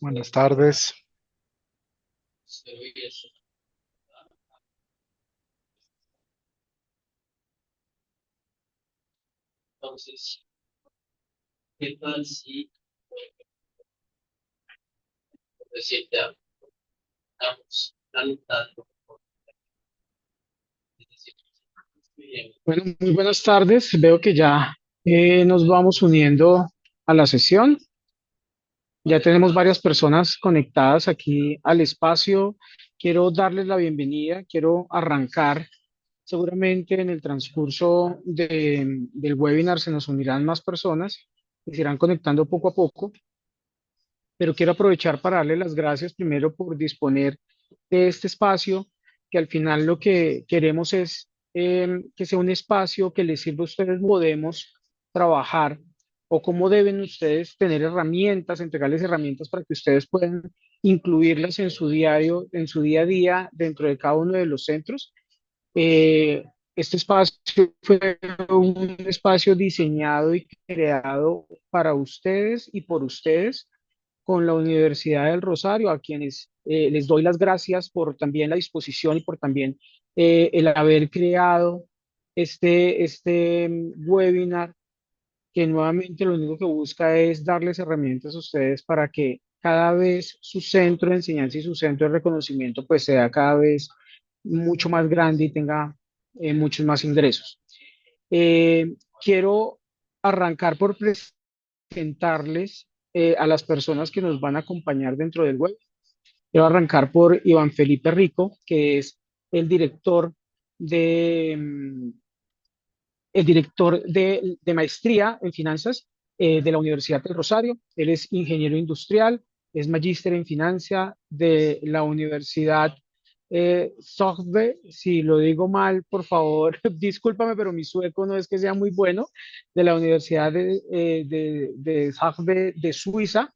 Buenas tardes. Bueno, muy buenas tardes. Veo que ya nos vamos uniendo a la sesión. Ya tenemos varias personas conectadas aquí al espacio. Quiero darles la bienvenida. Quiero arrancar. Seguramente en el transcurso del webinar se nos unirán más personas y se irán conectando poco a poco. Pero quiero aprovechar para darle las gracias primero por disponer de este espacio, que al final lo que queremos es que sea un espacio que les sirva a ustedes, podemos trabajar o cómo deben ustedes tener herramientas, entregarles herramientas para que ustedes puedan incluirlas en su diario, en su día a día dentro de cada uno de los centros. Eh, este espacio fue un espacio diseñado y creado para ustedes y por ustedes con la Universidad del Rosario, a quienes les doy las gracias por también la disposición y por también el haber creado este webinar, que nuevamente lo único que busca es darles herramientas a ustedes para que cada vez su centro de enseñanza y su centro de reconocimiento pues sea cada vez mucho más grande y tenga muchos más ingresos. Quiero arrancar por presentarles a las personas que nos van a acompañar dentro del web. Quiero arrancar por Iván Felipe Rico, que es el director de, de maestría en finanzas de la Universidad del Rosario. Él es ingeniero industrial, es magíster en finanzas de la Universidad Sogbe. Si lo digo mal, por favor, discúlpame, pero mi sueco no es que sea muy bueno, de la Universidad de Sogbe de Suiza.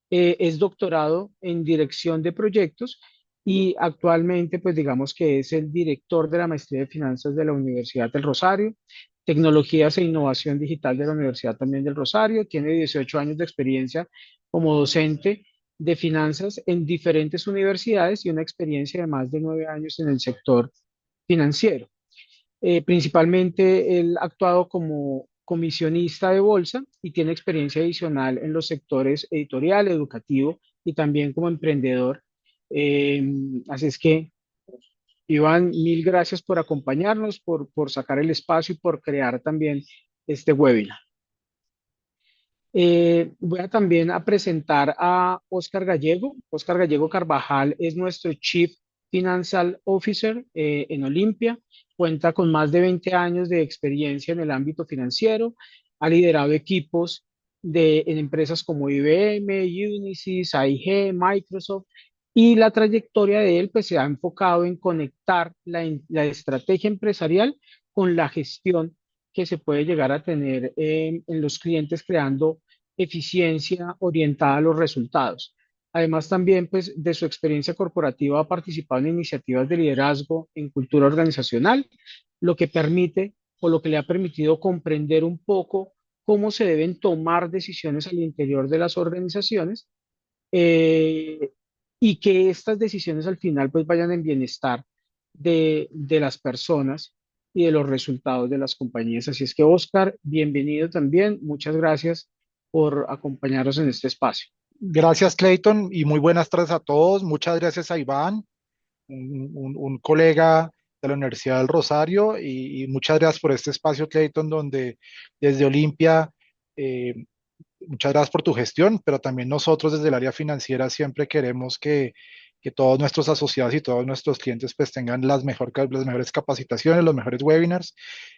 Es doctorado en dirección de proyectos y actualmente, pues digamos que es el director de la maestría de finanzas de la Universidad del Rosario, tecnologías e innovación digital de la Universidad también del Rosario. Tiene 18 años de experiencia como docente de finanzas en diferentes universidades y una experiencia de más de 9 años en el sector financiero. Principalmente él ha actuado como comisionista de bolsa y tiene experiencia adicional en los sectores editorial, educativo y también como emprendedor. Eh, Así es que, Iván, mil gracias por acompañarnos, por sacar el espacio y por crear también este webinar. Voy a también a presentar a Oscar Gallego. Oscar Gallego Carvajal es nuestro Chief Financial Officer en Olimpia. Cuenta con más de 20 años de experiencia en el ámbito financiero. Ha liderado equipos en empresas como IBM, Unisys, AIG, Microsoft. Y la trayectoria de él pues, se ha enfocado en conectar la estrategia empresarial con la gestión que se puede llegar a tener en los clientes, creando eficiencia orientada a los resultados. Además, también pues, de su experiencia corporativa ha participado en iniciativas de liderazgo en cultura organizacional, lo que permite o lo que le ha permitido comprender un poco cómo se deben tomar decisiones al interior de las organizaciones, eh, y que estas decisiones al final pues vayan en bienestar de las personas y de los resultados de las compañías. Así es que, Oscar, bienvenido también. Muchas gracias por acompañarnos en este espacio. Gracias, Clayton, y muy buenas tardes a todos. Muchas gracias a Iván, un colega de la Universidad del Rosario, y muchas gracias por este espacio, Clayton, donde desde Olimpia, eh, muchas gracias por tu gestión, pero también nosotros desde el área financiera siempre queremos que todos nuestros asociados y todos nuestros clientes pues tengan las mejores capacitaciones, los mejores webinars.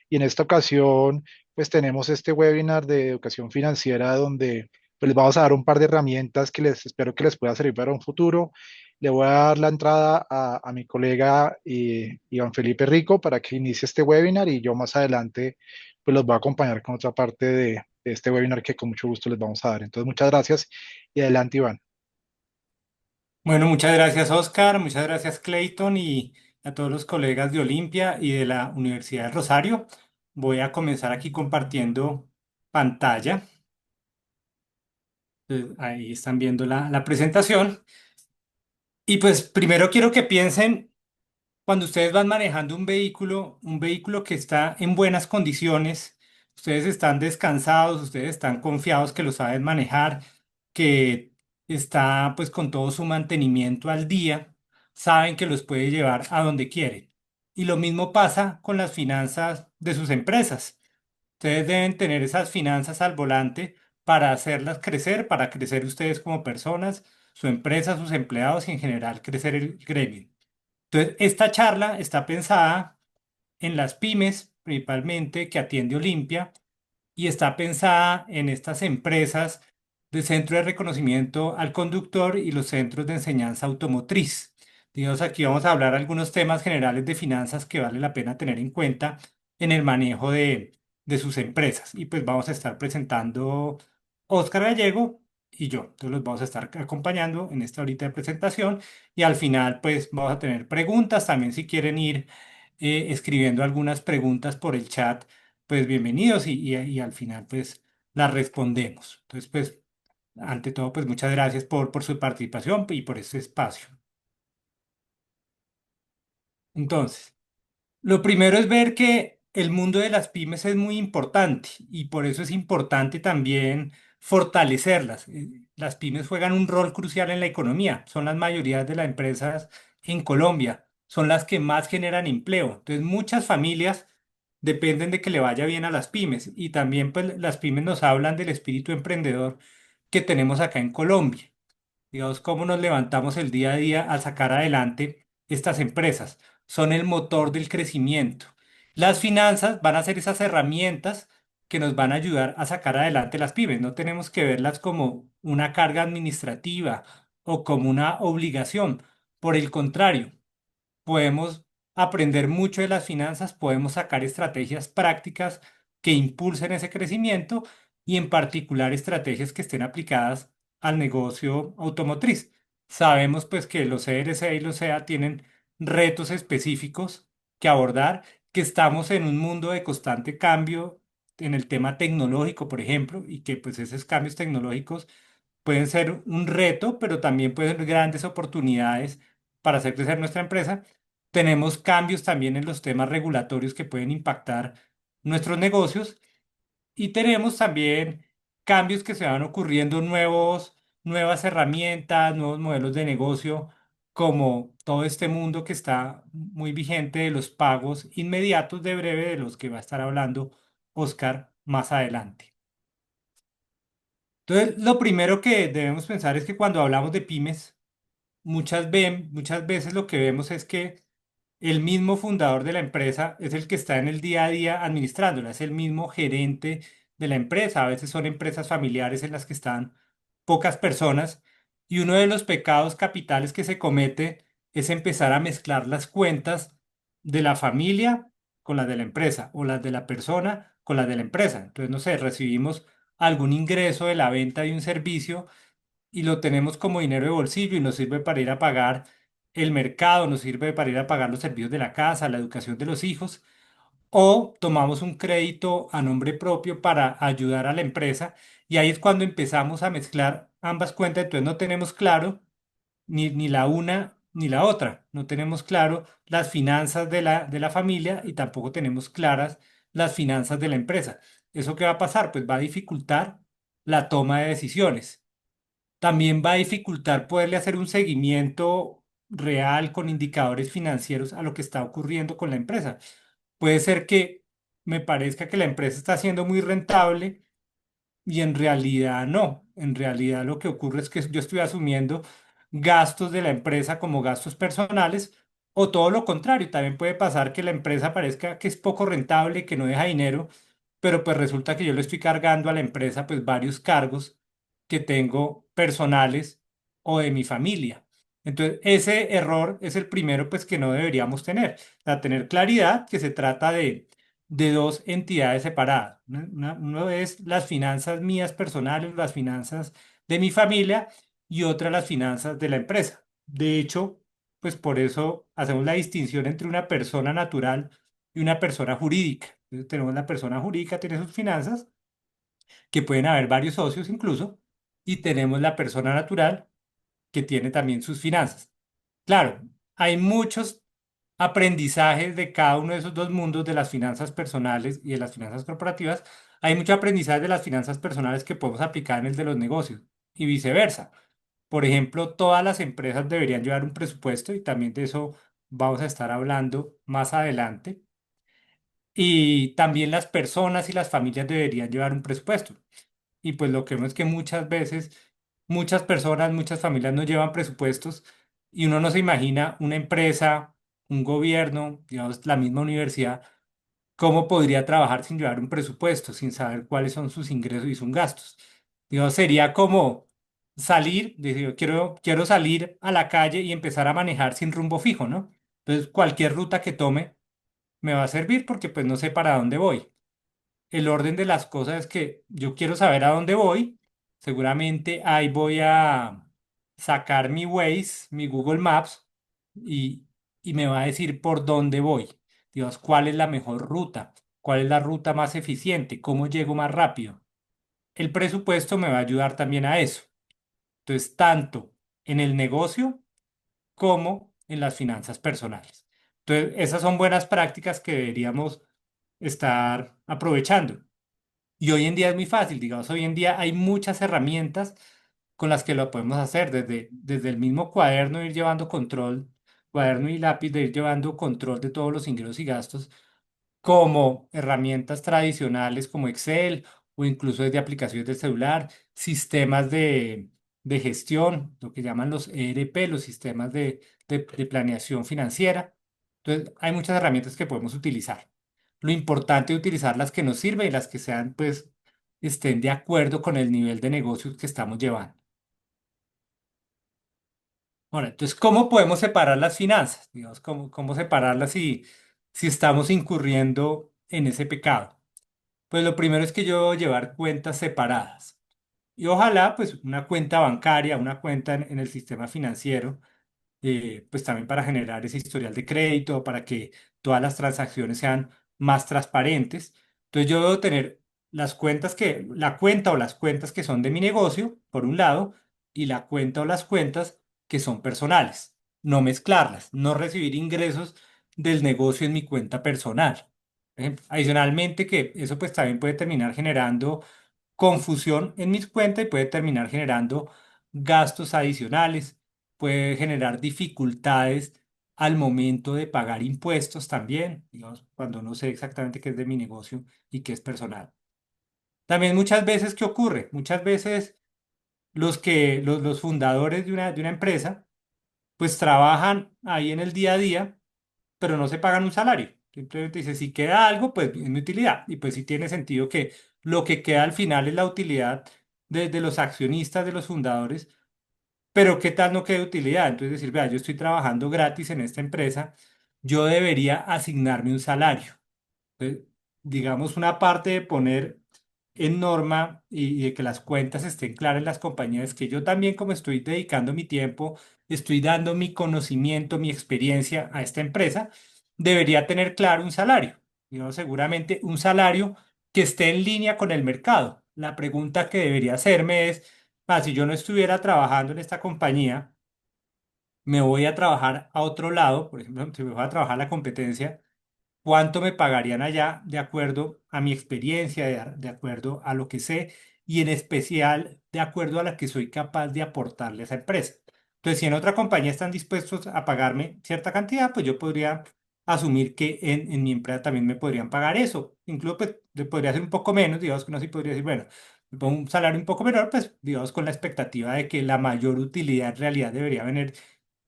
Y en esta ocasión pues tenemos este webinar de educación financiera donde pues les vamos a dar un par de herramientas que les espero que les pueda servir para un futuro. Le voy a dar la entrada a mi colega Iván Felipe Rico para que inicie este webinar, y yo más adelante pues los voy a acompañar con otra parte de este webinar que con mucho gusto les vamos a dar. Entonces, muchas gracias y adelante, Iván. Bueno, muchas gracias Oscar, muchas gracias Clayton y a todos los colegas de Olimpia y de la Universidad de Rosario. Voy a comenzar aquí compartiendo pantalla. Entonces, ahí están viendo la presentación. Y pues primero quiero que piensen cuando ustedes van manejando un vehículo que está en buenas condiciones, ustedes están descansados, ustedes están confiados que lo saben manejar, que está pues con todo su mantenimiento al día, saben que los puede llevar a donde quieren. Y lo mismo pasa con las finanzas de sus empresas. Ustedes deben tener esas finanzas al volante para hacerlas crecer, para crecer ustedes como personas, su empresa, sus empleados y en general crecer el gremio. Entonces, esta charla está pensada en las pymes, principalmente, que atiende Olimpia, y está pensada en estas empresas de centro de reconocimiento al conductor y los centros de enseñanza automotriz. Digamos, aquí vamos a hablar algunos temas generales de finanzas que vale la pena tener en cuenta en el manejo de sus empresas. Y pues vamos a estar presentando Óscar Gallego y yo. Entonces los vamos a estar acompañando en esta horita de presentación y al final pues vamos a tener preguntas. También si quieren ir escribiendo algunas preguntas por el chat pues bienvenidos y al final pues las respondemos. Entonces pues ante todo pues muchas gracias por su participación y por este espacio. Entonces, lo primero es ver que el mundo de las pymes es muy importante y por eso es importante también fortalecerlas. Las pymes juegan un rol crucial en la economía, son las mayorías de las empresas en Colombia, son las que más generan empleo. Entonces, muchas familias dependen de que le vaya bien a las pymes y también pues las pymes nos hablan del espíritu emprendedor que tenemos acá en Colombia. Digamos, cómo nos levantamos el día a día al sacar adelante estas empresas. Son el motor del crecimiento. Las finanzas van a ser esas herramientas que nos van a ayudar a sacar adelante las pymes. No tenemos que verlas como una carga administrativa o como una obligación. Por el contrario, podemos aprender mucho de las finanzas, podemos sacar estrategias prácticas que impulsen ese crecimiento y en particular estrategias que estén aplicadas al negocio automotriz. Sabemos pues que los ERC y los SEA tienen retos específicos que abordar, que estamos en un mundo de constante cambio en el tema tecnológico, por ejemplo, y que pues esos cambios tecnológicos pueden ser un reto, pero también pueden ser grandes oportunidades para hacer crecer nuestra empresa. Tenemos cambios también en los temas regulatorios que pueden impactar nuestros negocios y tenemos también cambios que se van ocurriendo, nuevas herramientas, nuevos modelos de negocio, como todo este mundo que está muy vigente de los pagos inmediatos de breve, de los que va a estar hablando Oscar más adelante. Entonces, lo primero que debemos pensar es que cuando hablamos de pymes, muchas veces lo que vemos es que el mismo fundador de la empresa es el que está en el día a día administrándola, es el mismo gerente de la empresa. A veces son empresas familiares en las que están pocas personas y uno de los pecados capitales que se comete es empezar a mezclar las cuentas de la familia con las de la empresa o las de la persona con las de la empresa. Entonces, no sé, recibimos algún ingreso de la venta de un servicio y lo tenemos como dinero de bolsillo y nos sirve para ir a pagar el mercado, nos sirve para ir a pagar los servicios de la casa, la educación de los hijos, o tomamos un crédito a nombre propio para ayudar a la empresa y ahí es cuando empezamos a mezclar ambas cuentas, entonces no tenemos claro ni la una ni la otra, no tenemos claro las finanzas de la familia y tampoco tenemos claras las finanzas de la empresa. ¿Eso qué va a pasar? Pues va a dificultar la toma de decisiones. También va a dificultar poderle hacer un seguimiento real con indicadores financieros a lo que está ocurriendo con la empresa. Puede ser que me parezca que la empresa está siendo muy rentable y en realidad no. En realidad lo que ocurre es que yo estoy asumiendo gastos de la empresa como gastos personales o todo lo contrario. También puede pasar que la empresa parezca que es poco rentable, que no deja dinero, pero pues resulta que yo le estoy cargando a la empresa pues varios cargos que tengo personales o de mi familia. Entonces, ese error es el primero pues que no deberíamos tener. O sea, tener claridad que se trata de dos entidades separadas. Uno es las finanzas mías personales, las finanzas de mi familia y otra las finanzas de la empresa. De hecho, pues por eso hacemos la distinción entre una persona natural y una persona jurídica. Entonces, tenemos la persona jurídica, tiene sus finanzas, que pueden haber varios socios incluso, y tenemos la persona natural que tiene también sus finanzas. Claro, hay muchos aprendizajes de cada uno de esos dos mundos, de las finanzas personales y de las finanzas corporativas. Hay mucho aprendizaje de las finanzas personales que podemos aplicar en el de los negocios y viceversa. Por ejemplo, todas las empresas deberían llevar un presupuesto y también de eso vamos a estar hablando más adelante. Y también las personas y las familias deberían llevar un presupuesto. Y pues lo que vemos es que muchas veces muchas personas, muchas familias no llevan presupuestos y uno no se imagina una empresa, un gobierno, digamos, la misma universidad, cómo podría trabajar sin llevar un presupuesto, sin saber cuáles son sus ingresos y sus gastos. Digamos, sería como salir, decir, quiero salir a la calle y empezar a manejar sin rumbo fijo, ¿no? Entonces, cualquier ruta que tome me va a servir porque pues no sé para dónde voy. El orden de las cosas es que yo quiero saber a dónde voy. Seguramente ahí voy a sacar mi Waze, mi Google Maps y, y me va a decir por dónde voy. Dios, cuál es la mejor ruta, cuál es la ruta más eficiente, cómo llego más rápido. El presupuesto me va a ayudar también a eso. Entonces, tanto en el negocio como en las finanzas personales. Entonces, esas son buenas prácticas que deberíamos estar aprovechando. Y hoy en día es muy fácil, digamos, hoy en día hay muchas herramientas con las que lo podemos hacer, desde el mismo cuaderno, ir llevando control, cuaderno y lápiz, de ir llevando control de todos los ingresos y gastos, como herramientas tradicionales como Excel o incluso desde aplicaciones de celular, sistemas de gestión, lo que llaman los ERP, los sistemas de planeación financiera. Entonces, hay muchas herramientas que podemos utilizar. Lo importante es utilizar las que nos sirven y las que sean, pues, estén de acuerdo con el nivel de negocios que estamos llevando. Ahora, entonces, ¿cómo podemos separar las finanzas? Digamos, ¿cómo separarlas si estamos incurriendo en ese pecado? Pues lo primero es que yo llevar cuentas separadas. Y ojalá, pues, una cuenta bancaria, una cuenta en el sistema financiero, pues también para generar ese historial de crédito, para que todas las transacciones sean más transparentes. Entonces yo debo tener la cuenta o las cuentas que son de mi negocio, por un lado, y la cuenta o las cuentas que son personales. No mezclarlas, no recibir ingresos del negocio en mi cuenta personal. Adicionalmente, que eso pues también puede terminar generando confusión en mis cuentas y puede terminar generando gastos adicionales, puede generar dificultades al momento de pagar impuestos también, digamos, cuando no sé exactamente qué es de mi negocio y qué es personal. También muchas veces, ¿qué ocurre? Muchas veces los fundadores de una empresa, pues trabajan ahí en el día a día pero no se pagan un salario. Simplemente dice, si queda algo, pues es mi utilidad. Y pues sí tiene sentido que lo que queda al final es la utilidad de los accionistas, de los fundadores, pero ¿qué tal no queda utilidad? Entonces decir, vea, yo estoy trabajando gratis en esta empresa, yo debería asignarme un salario. Entonces, digamos, una parte de poner en norma y de que las cuentas estén claras en las compañías, que yo también como estoy dedicando mi tiempo, estoy dando mi conocimiento, mi experiencia a esta empresa, debería tener claro un salario. Digamos, seguramente un salario que esté en línea con el mercado. La pregunta que debería hacerme es, si yo no estuviera trabajando en esta compañía, me voy a trabajar a otro lado, por ejemplo, si me voy a trabajar a la competencia, cuánto me pagarían allá de acuerdo a mi experiencia, de acuerdo a lo que sé y en especial de acuerdo a la que soy capaz de aportarle a esa empresa. Entonces, si en otra compañía están dispuestos a pagarme cierta cantidad, pues yo podría asumir que en mi empresa también me podrían pagar eso. Incluso pues, le podría ser un poco menos, digamos que no sí podría decir, bueno, me pongo un salario un poco menor, pues digamos con la expectativa de que la mayor utilidad en realidad debería venir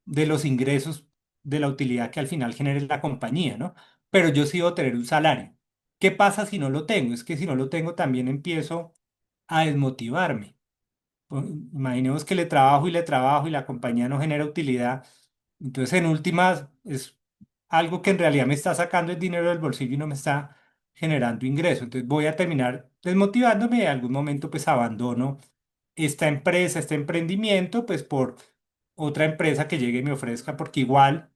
de los ingresos, de la utilidad que al final genere la compañía, ¿no? Pero yo sí debo tener un salario. ¿Qué pasa si no lo tengo? Es que si no lo tengo también empiezo a desmotivarme. Imaginemos que le trabajo y la compañía no genera utilidad. Entonces, en últimas, es algo que en realidad me está sacando el dinero del bolsillo y no me está generando ingreso. Entonces, voy a terminar desmotivándome y en algún momento pues abandono esta empresa, este emprendimiento, pues por otra empresa que llegue y me ofrezca, porque igual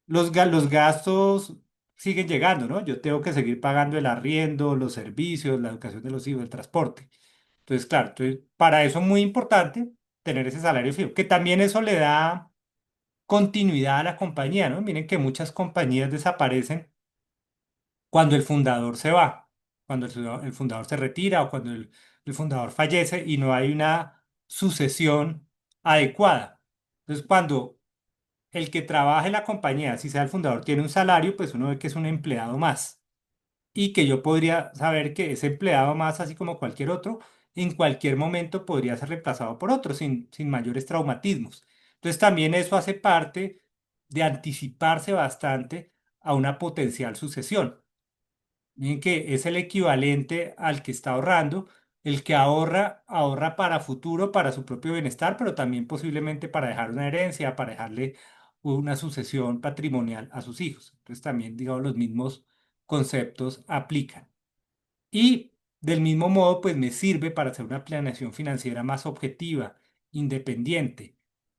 los gastos siguen llegando, ¿no? Yo tengo que seguir pagando el arriendo, los servicios, la educación de los hijos, el transporte. Entonces, claro, para eso es muy importante tener ese salario fijo, que también eso le da continuidad a la compañía, ¿no? Miren que muchas compañías desaparecen cuando el fundador se va, cuando el fundador se retira o cuando el fundador fallece y no hay una sucesión adecuada. Entonces, cuando el que trabaja en la compañía, si sea el fundador, tiene un salario, pues uno ve que es un empleado más y que yo podría saber que ese empleado más, así como cualquier otro, en cualquier momento podría ser reemplazado por otro sin mayores traumatismos. Entonces también eso hace parte de anticiparse bastante a una potencial sucesión. Miren que es el equivalente al que está ahorrando. El que ahorra, ahorra para futuro, para su propio bienestar, pero también posiblemente para dejar una herencia, para dejarle una sucesión patrimonial a sus hijos. Entonces también, digamos, los mismos conceptos aplican. Y del mismo modo, pues me sirve para hacer una planeación financiera más objetiva, independiente,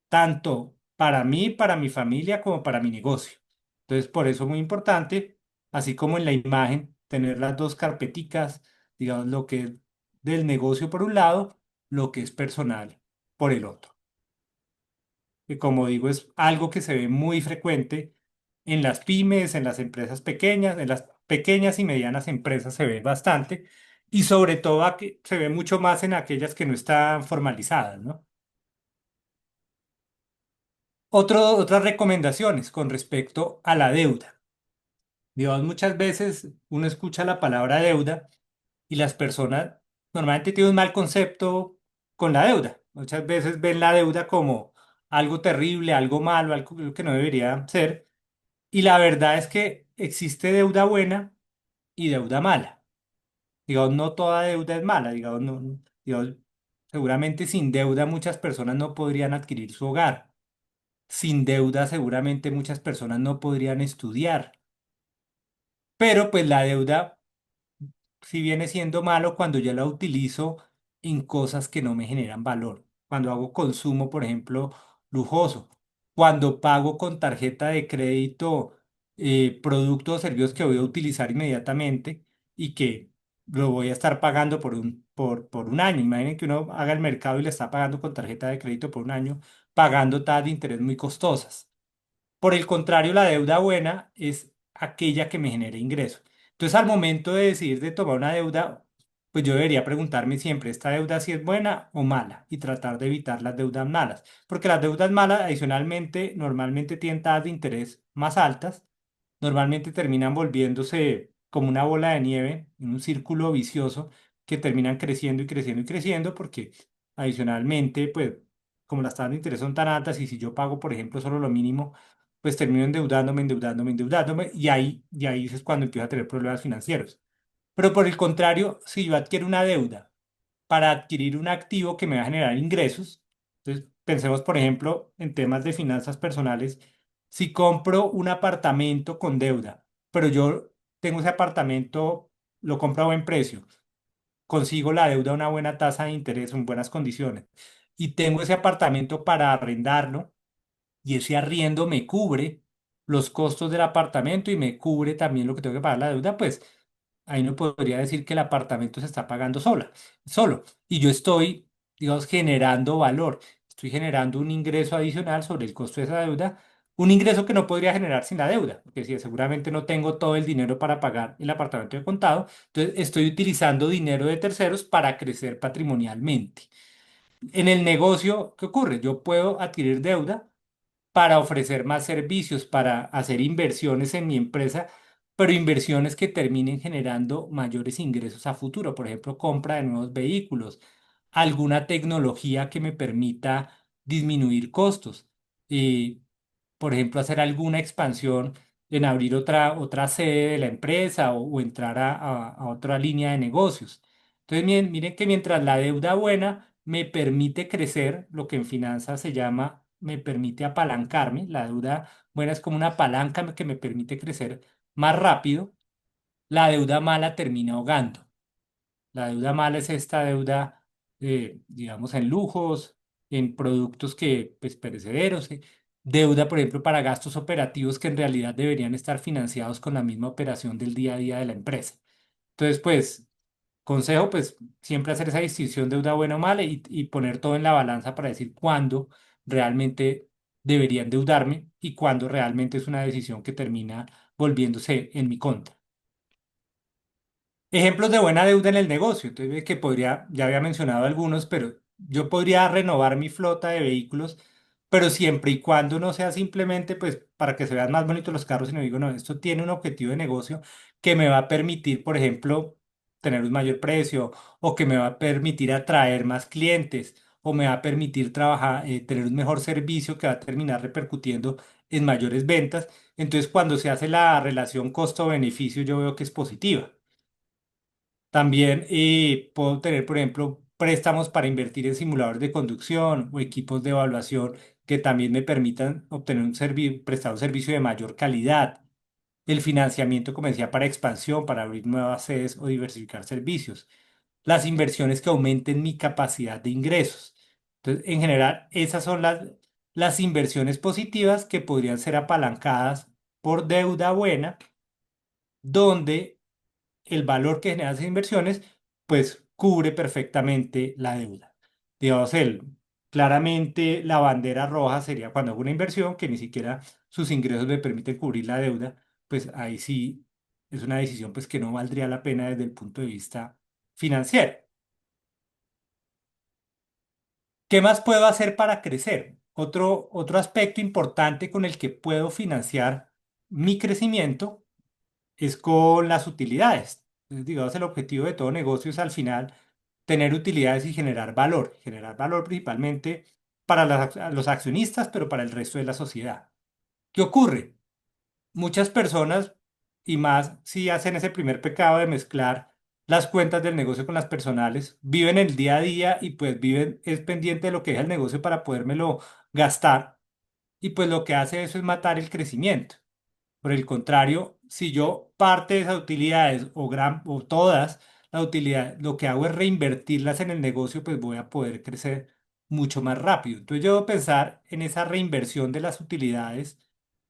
tanto para mí, para mi familia, como para mi negocio. Entonces, por eso es muy importante, así como en la imagen, tener las dos carpeticas, digamos, lo que es del negocio por un lado, lo que es personal por el otro. Que como digo, es algo que se ve muy frecuente en las pymes, en las empresas pequeñas, en las pequeñas y medianas empresas se ve bastante y sobre todo se ve mucho más en aquellas que no están formalizadas, ¿no? Otras recomendaciones con respecto a la deuda. Digamos, muchas veces uno escucha la palabra deuda y las personas normalmente tienen un mal concepto con la deuda. Muchas veces ven la deuda como algo terrible, algo malo, algo que no debería ser. Y la verdad es que existe deuda buena y deuda mala. Digamos, no toda deuda es mala. Digamos, digamos, seguramente sin deuda muchas personas no podrían adquirir su hogar. Sin deuda seguramente muchas personas no podrían estudiar. Pero pues la deuda si viene siendo malo cuando yo la utilizo en cosas que no me generan valor. Cuando hago consumo, por ejemplo, lujoso. Cuando pago con tarjeta de crédito productos o servicios que voy a utilizar inmediatamente y que lo voy a estar pagando por un año. Imaginen que uno haga el mercado y le está pagando con tarjeta de crédito por un año, pagando tasas de interés muy costosas. Por el contrario, la deuda buena es aquella que me genera ingresos. Entonces, al momento de decidir de tomar una deuda, pues yo debería preguntarme siempre, ¿esta deuda si es buena o mala? Y tratar de evitar las deudas malas. Porque las deudas malas, adicionalmente, normalmente tienen tasas de interés más altas, normalmente terminan volviéndose como una bola de nieve, en un círculo vicioso, que terminan creciendo y creciendo y creciendo, porque adicionalmente, pues, como las tasas de interés son tan altas y si yo pago, por ejemplo, solo lo mínimo, pues termino endeudándome, endeudándome, endeudándome y ahí es cuando empiezo a tener problemas financieros. Pero por el contrario, si yo adquiero una deuda para adquirir un activo que me va a generar ingresos, entonces pensemos, por ejemplo, en temas de finanzas personales, si compro un apartamento con deuda, pero yo tengo ese apartamento, lo compro a buen precio, consigo la deuda a una buena tasa de interés, en buenas condiciones, y tengo ese apartamento para arrendarlo, y ese arriendo me cubre los costos del apartamento y me cubre también lo que tengo que pagar la deuda, pues ahí no podría decir que el apartamento se está pagando solo. Y yo estoy, digamos, generando valor, estoy generando un ingreso adicional sobre el costo de esa deuda, un ingreso que no podría generar sin la deuda, porque si seguramente no tengo todo el dinero para pagar el apartamento de contado, entonces estoy utilizando dinero de terceros para crecer patrimonialmente. En el negocio, ¿qué ocurre? Yo puedo adquirir deuda para ofrecer más servicios, para hacer inversiones en mi empresa, pero inversiones que terminen generando mayores ingresos a futuro. Por ejemplo, compra de nuevos vehículos, alguna tecnología que me permita disminuir costos. Y, por ejemplo, hacer alguna expansión en abrir otra sede de la empresa o entrar a otra línea de negocios. Entonces, miren que mientras la deuda buena me permite crecer, lo que en finanzas se llama, me permite apalancarme, la deuda buena es como una palanca que me permite crecer más rápido, la deuda mala termina ahogando. La deuda mala es esta deuda, digamos, en lujos, en productos que, pues, perecederos, deuda, por ejemplo, para gastos operativos que en realidad deberían estar financiados con la misma operación del día a día de la empresa. Entonces, pues, Consejo, pues siempre hacer esa distinción deuda buena o mala y poner todo en la balanza para decir cuándo realmente debería endeudarme y cuándo realmente es una decisión que termina volviéndose en mi contra. Ejemplos de buena deuda en el negocio. Entonces, ve que podría, ya había mencionado algunos, pero yo podría renovar mi flota de vehículos, pero siempre y cuando no sea simplemente pues para que se vean más bonitos los carros, sino digo, no, esto tiene un objetivo de negocio que me va a permitir, por ejemplo, tener un mayor precio o que me va a permitir atraer más clientes o me va a permitir trabajar, tener un mejor servicio que va a terminar repercutiendo en mayores ventas. Entonces, cuando se hace la relación costo-beneficio, yo veo que es positiva. También puedo tener, por ejemplo, préstamos para invertir en simuladores de conducción o equipos de evaluación que también me permitan obtener prestar un servicio de mayor calidad. El financiamiento, como decía, para expansión, para abrir nuevas sedes o diversificar servicios. Las inversiones que aumenten mi capacidad de ingresos. Entonces, en general, esas son las inversiones positivas que podrían ser apalancadas por deuda buena, donde el valor que generan esas inversiones, pues cubre perfectamente la deuda. Digamos, claramente la bandera roja sería cuando hago una inversión que ni siquiera sus ingresos me permiten cubrir la deuda, pues ahí sí es una decisión pues que no valdría la pena desde el punto de vista financiero. ¿Qué más puedo hacer para crecer? Otro aspecto importante con el que puedo financiar mi crecimiento es con las utilidades. Entonces, digamos, el objetivo de todo negocio es al final tener utilidades y generar valor principalmente para los accionistas, pero para el resto de la sociedad. ¿Qué ocurre? Muchas personas, y más si hacen ese primer pecado de mezclar las cuentas del negocio con las personales, viven el día a día y pues viven, es pendiente de lo que deja el negocio para podérmelo gastar, y pues lo que hace eso es matar el crecimiento. Por el contrario, si yo parte de esas utilidades o todas las utilidades, lo que hago es reinvertirlas en el negocio, pues voy a poder crecer mucho más rápido. Entonces yo debo pensar en esa reinversión de las utilidades,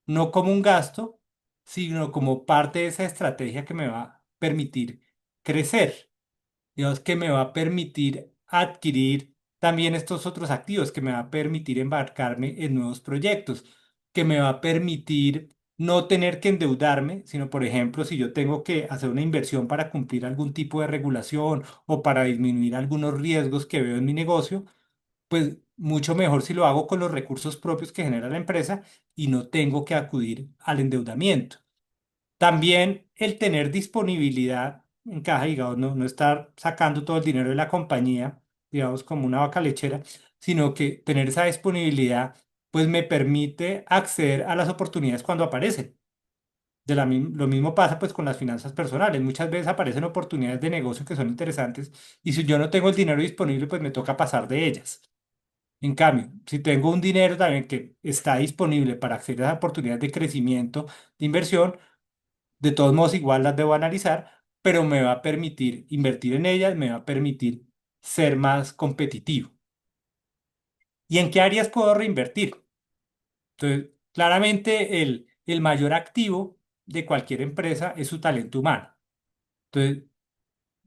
no como un gasto, sino como parte de esa estrategia que me va a permitir crecer. Digamos, que me va a permitir adquirir también estos otros activos, que me va a permitir embarcarme en nuevos proyectos, que me va a permitir no tener que endeudarme, sino, por ejemplo, si yo tengo que hacer una inversión para cumplir algún tipo de regulación o para disminuir algunos riesgos que veo en mi negocio, pues mucho mejor si lo hago con los recursos propios que genera la empresa y no tengo que acudir al endeudamiento. También el tener disponibilidad en caja, digamos, no estar sacando todo el dinero de la compañía, digamos, como una vaca lechera, sino que tener esa disponibilidad, pues me permite acceder a las oportunidades cuando aparecen. Lo mismo pasa pues con las finanzas personales. Muchas veces aparecen oportunidades de negocio que son interesantes y si yo no tengo el dinero disponible, pues me toca pasar de ellas. En cambio, si tengo un dinero también que está disponible para acceder a oportunidades de crecimiento, de inversión, de todos modos, igual las debo analizar, pero me va a permitir invertir en ellas, me va a permitir ser más competitivo. ¿Y en qué áreas puedo reinvertir? Entonces, claramente el mayor activo de cualquier empresa es su talento humano. Entonces,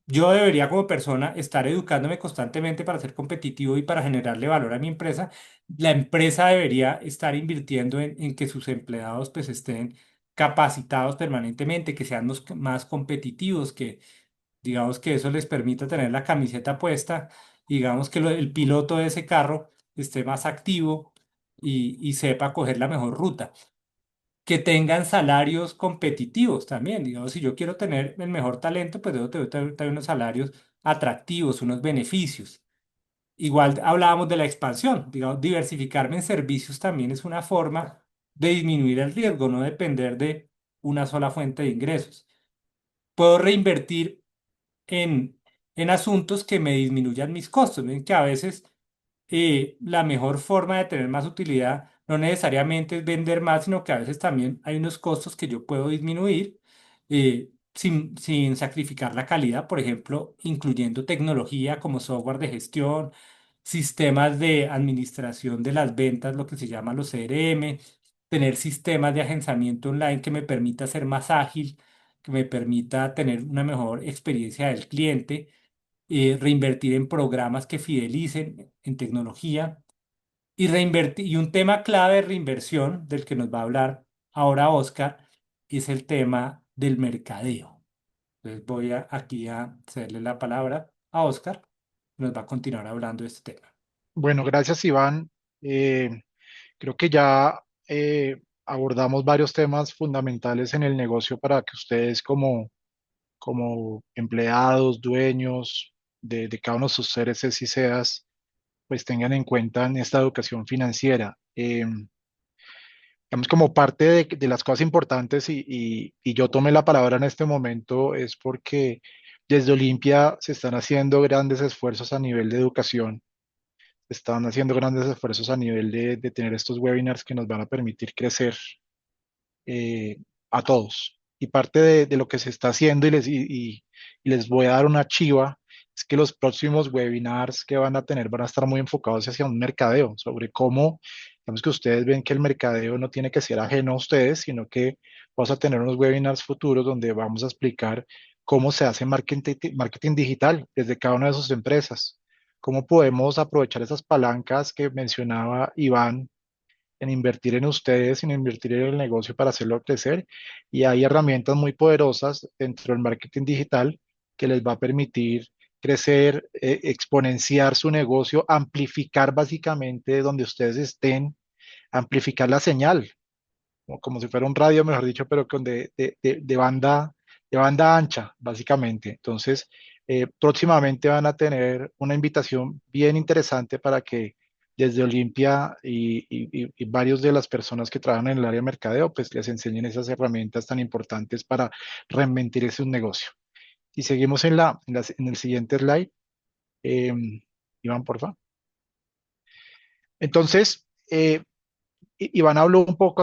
yo debería como persona estar educándome constantemente para ser competitivo y para generarle valor a mi empresa. La empresa debería estar invirtiendo en que sus empleados pues estén capacitados permanentemente, que sean más competitivos, que digamos que eso les permita tener la camiseta puesta, digamos que el piloto de ese carro esté más activo y sepa coger la mejor ruta, que tengan salarios competitivos también. Digamos, si yo quiero tener el mejor talento, pues debo tener unos salarios atractivos, unos beneficios. Igual hablábamos de la expansión, digamos, diversificarme en servicios también es una forma de disminuir el riesgo, no depender de una sola fuente de ingresos. Puedo reinvertir en, en asuntos que me disminuyan mis costos. Ven que a veces la mejor forma de tener más utilidad no necesariamente es vender más, sino que a veces también hay unos costos que yo puedo disminuir sin sacrificar la calidad, por ejemplo, incluyendo tecnología como software de gestión, sistemas de administración de las ventas, lo que se llama los CRM, tener sistemas de agenciamiento online que me permita ser más ágil que me permita tener una mejor experiencia del cliente, reinvertir en programas que fidelicen, en tecnología y reinvertir. Y un tema clave de reinversión del que nos va a hablar ahora Oscar es el tema del mercadeo. Entonces voy aquí a cederle la palabra a Oscar, que nos va a continuar hablando de este tema. Bueno, gracias, Iván. Creo que ya abordamos varios temas fundamentales en el negocio para que ustedes como empleados, dueños de cada uno de sus seres y seas, pues tengan en cuenta en esta educación financiera. Digamos, como parte de las cosas importantes y yo tomé la palabra en este momento es porque desde Olimpia se están haciendo grandes esfuerzos a nivel de educación, se están haciendo grandes esfuerzos a nivel de tener estos webinars que nos van a permitir crecer eh, a todos. Y parte de lo que se está haciendo y les voy a dar una chiva, es que los próximos webinars que van a tener van a estar muy enfocados hacia un mercadeo, sobre cómo, digamos que ustedes ven que el mercadeo no tiene que ser ajeno a ustedes, sino que vamos a tener unos webinars futuros donde vamos a explicar cómo se hace marketing digital desde cada una de sus empresas, cómo podemos aprovechar esas palancas que mencionaba Iván en invertir en ustedes, en invertir en el negocio para hacerlo crecer. Y hay herramientas muy poderosas dentro del marketing digital que les va a permitir crecer, exponenciar su negocio, amplificar básicamente donde ustedes estén, amplificar la señal, como si fuera un radio, mejor dicho, pero con de banda ancha, básicamente. Entonces, próximamente van a tener una invitación bien interesante para que desde Olimpia y varios de las personas que trabajan en el área de mercadeo, pues les enseñen esas herramientas tan importantes para reinventar ese negocio. Y seguimos en el siguiente slide. Eh, Iván, por favor. Entonces, Iván habló un poco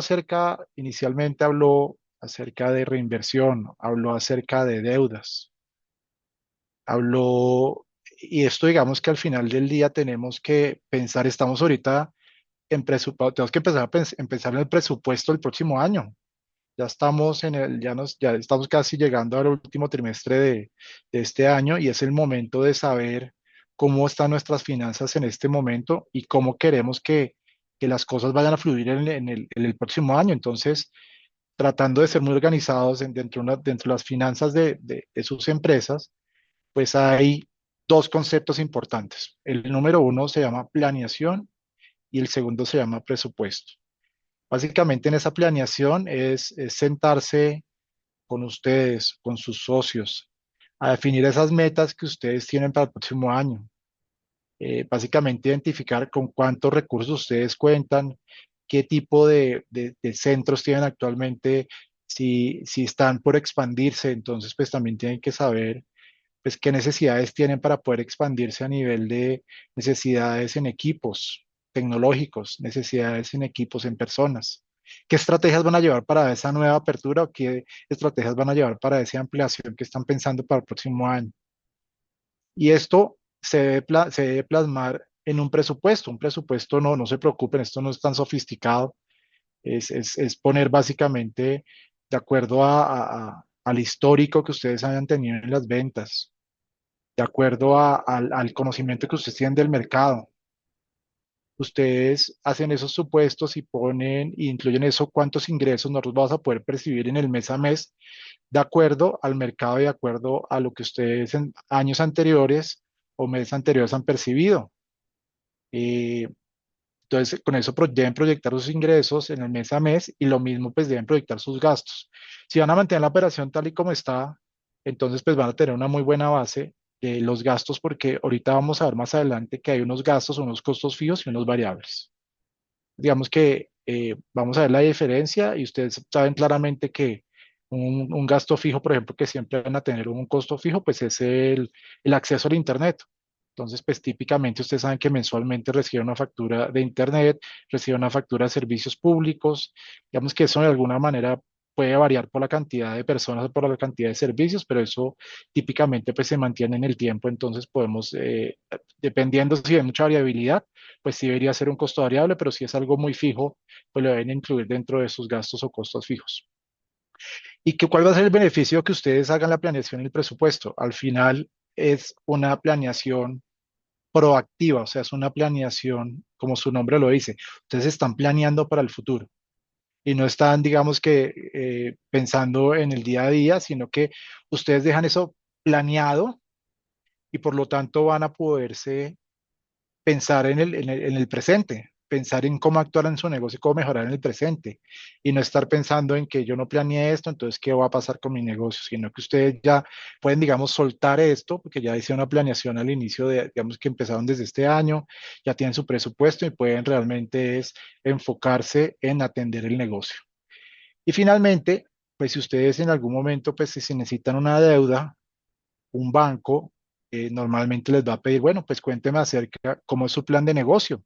inicialmente habló acerca de reinversión, habló acerca de deudas, habló, y esto digamos que al final del día tenemos que pensar, estamos ahorita en presupuesto, tenemos que empezar empezar en el presupuesto del próximo año. Ya estamos ya estamos casi llegando al último trimestre de este año y es el momento de saber cómo están nuestras finanzas en este momento y cómo queremos que las cosas vayan a fluir en el próximo año. Entonces, tratando de ser muy organizados dentro de las finanzas de sus empresas, pues hay dos conceptos importantes. El número uno se llama planeación y el segundo se llama presupuesto. Básicamente en esa planeación es sentarse con ustedes, con sus socios, a definir esas metas que ustedes tienen para el próximo año. Básicamente identificar con cuántos recursos ustedes cuentan, qué tipo de centros tienen actualmente, si están por expandirse, entonces pues también tienen que saber pues qué necesidades tienen para poder expandirse a nivel de necesidades en equipos tecnológicos, necesidades en equipos, en personas. ¿Qué estrategias van a llevar para esa nueva apertura o qué estrategias van a llevar para esa ampliación que están pensando para el próximo año? Y esto se debe plasmar en un presupuesto. Un presupuesto no se preocupen, esto no es tan sofisticado. Es poner básicamente de acuerdo al histórico que ustedes hayan tenido en las ventas, de acuerdo al conocimiento que ustedes tienen del mercado. Ustedes hacen esos supuestos y ponen, y incluyen eso, cuántos ingresos nosotros vamos a poder percibir en el mes a mes, de acuerdo al mercado y de acuerdo a lo que ustedes en años anteriores o meses anteriores han percibido. Eh, entonces, con eso deben proyectar sus ingresos en el mes a mes y lo mismo, pues deben proyectar sus gastos. Si van a mantener la operación tal y como está, entonces pues van a tener una muy buena base de los gastos porque ahorita vamos a ver más adelante que hay unos gastos, unos costos fijos y unos variables. Digamos que vamos a ver la diferencia y ustedes saben claramente que un gasto fijo, por ejemplo, que siempre van a tener un costo fijo, pues es el acceso al Internet. Entonces, pues típicamente ustedes saben que mensualmente reciben una factura de Internet, reciben una factura de servicios públicos. Digamos que eso de alguna manera puede variar por la cantidad de personas o por la cantidad de servicios, pero eso típicamente pues se mantiene en el tiempo. Entonces podemos, dependiendo si hay mucha variabilidad, pues sí debería ser un costo variable, pero si es algo muy fijo, pues lo deben incluir dentro de sus gastos o costos fijos. ¿Y cuál va a ser el beneficio que ustedes hagan la planeación y el presupuesto? Al final es una planeación proactiva, o sea, es una planeación, como su nombre lo dice. Ustedes están planeando para el futuro y no están, digamos que, pensando en el día a día, sino que ustedes dejan eso planeado y por lo tanto van a poderse pensar en el presente, pensar en cómo actuar en su negocio y cómo mejorar en el presente, y no estar pensando en que yo no planeé esto, entonces qué va a pasar con mi negocio, sino que ustedes ya pueden, digamos, soltar esto, porque ya hicieron una planeación al inicio de, digamos que empezaron desde este año, ya tienen su presupuesto y pueden realmente es enfocarse en atender el negocio. Y finalmente, pues si ustedes en algún momento, pues si necesitan una deuda, un banco normalmente les va a pedir, bueno, pues cuénteme acerca cómo es su plan de negocio.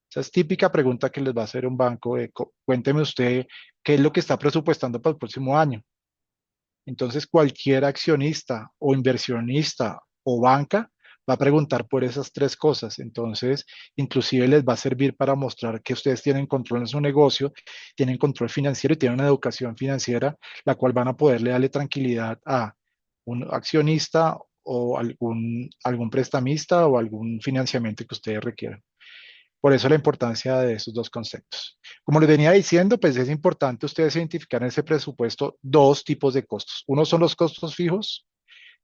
Esa es típica pregunta que les va a hacer un banco de, cuénteme usted qué es lo que está presupuestando para el próximo año. Entonces, cualquier accionista o inversionista o banca va a preguntar por esas tres cosas. Entonces, inclusive les va a servir para mostrar que ustedes tienen control en su negocio, tienen control financiero y tienen una educación financiera, la cual van a poderle darle tranquilidad a un accionista o algún prestamista o algún financiamiento que ustedes requieran. Por eso la importancia de esos dos conceptos. Como les venía diciendo, pues es importante ustedes identificar en ese presupuesto dos tipos de costos. Uno son los costos fijos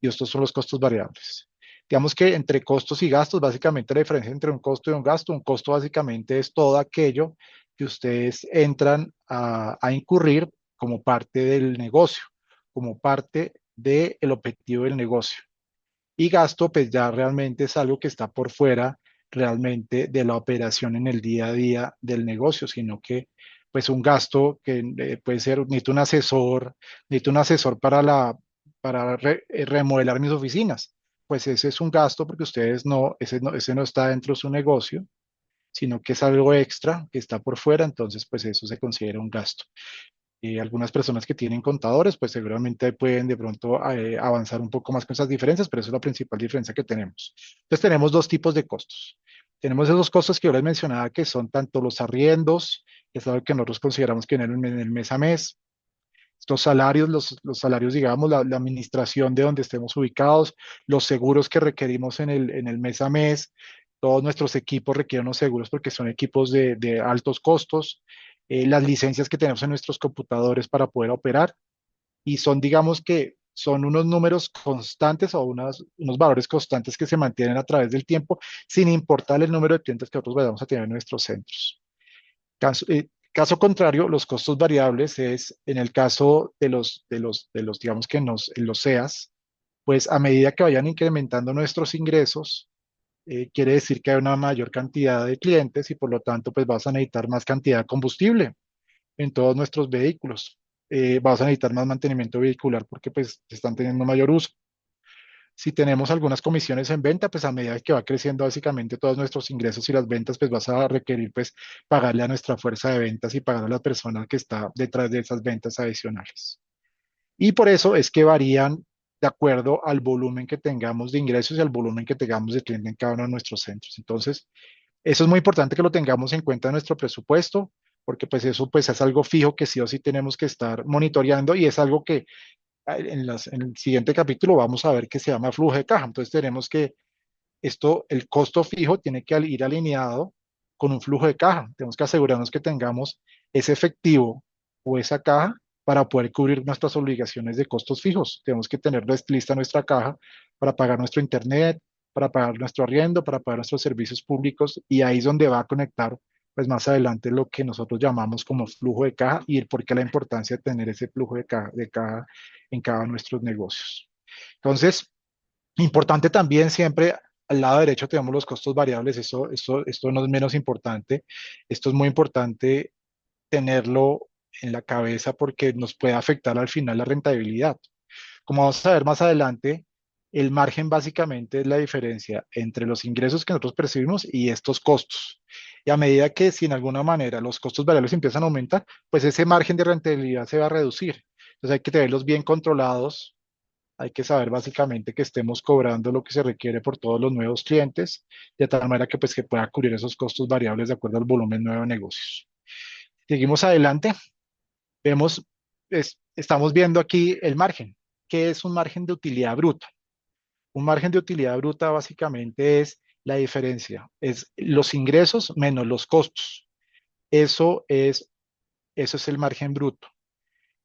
y otros son los costos variables. Digamos que entre costos y gastos, básicamente la diferencia entre un costo y un costo básicamente es todo aquello que ustedes entran a incurrir como parte del negocio, como parte del objetivo del negocio. Y gasto, pues ya realmente es algo que está por fuera realmente de la operación en el día a día del negocio, sino que pues un gasto que puede ser, necesito un asesor para remodelar mis oficinas. Pues ese es un gasto porque ustedes ese no está dentro de su negocio, sino que es algo extra que está por fuera, entonces pues eso se considera un gasto. Algunas personas que tienen contadores, pues seguramente pueden de pronto avanzar un poco más con esas diferencias, pero esa es la principal diferencia que tenemos. Entonces tenemos dos tipos de costos. Tenemos esos costos que yo les mencionaba, que son tanto los arriendos, que es algo que nosotros consideramos que en el mes a mes, los salarios, los salarios, digamos, la administración de donde estemos ubicados, los seguros que requerimos en el mes a mes, todos nuestros equipos requieren unos seguros porque son equipos de altos costos, las licencias que tenemos en nuestros computadores para poder operar y son, digamos que son unos números constantes o unos valores constantes que se mantienen a través del tiempo sin importar el número de clientes que nosotros vayamos a tener en nuestros centros. Caso contrario, los costos variables es en el caso de los digamos que en los SEAs, pues a medida que vayan incrementando nuestros ingresos, quiere decir que hay una mayor cantidad de clientes y por lo tanto pues vas a necesitar más cantidad de combustible en todos nuestros vehículos. Vas a necesitar más mantenimiento vehicular porque pues están teniendo mayor uso. Si tenemos algunas comisiones en venta, pues a medida que va creciendo básicamente todos nuestros ingresos y las ventas, pues vas a requerir pues pagarle a nuestra fuerza de ventas y pagarle a la persona que está detrás de esas ventas adicionales. Y por eso es que varían de acuerdo al volumen que tengamos de ingresos y al volumen que tengamos de cliente en cada uno de nuestros centros. Entonces, eso es muy importante que lo tengamos en cuenta en nuestro presupuesto, porque pues eso pues es algo fijo que sí o sí tenemos que estar monitoreando y es algo que en el siguiente capítulo vamos a ver que se llama flujo de caja. Entonces tenemos que el costo fijo tiene que ir alineado con un flujo de caja. Tenemos que asegurarnos que tengamos ese efectivo o esa caja para poder cubrir nuestras obligaciones de costos fijos. Tenemos que tener lista nuestra caja para pagar nuestro internet, para pagar nuestro arriendo, para pagar nuestros servicios públicos y ahí es donde va a conectar pues más adelante lo que nosotros llamamos como flujo de caja y el por qué la importancia de tener ese flujo de caja en cada uno de nuestros negocios. Entonces, importante también siempre, al lado derecho tenemos los costos variables, esto no es menos importante, esto es muy importante tenerlo en la cabeza porque nos puede afectar al final la rentabilidad. Como vamos a ver más adelante, el margen básicamente es la diferencia entre los ingresos que nosotros percibimos y estos costos. Y a medida que si en alguna manera los costos variables empiezan a aumentar, pues ese margen de rentabilidad se va a reducir. Entonces hay que tenerlos bien controlados, hay que saber básicamente que estemos cobrando lo que se requiere por todos los nuevos clientes, de tal manera que, pues, que pueda cubrir esos costos variables de acuerdo al volumen nuevo de negocios. Seguimos adelante, vemos estamos viendo aquí el margen. ¿Qué es un margen de utilidad bruta? Un margen de utilidad bruta básicamente es la diferencia, es los ingresos menos los costos. Eso es, eso es el margen bruto.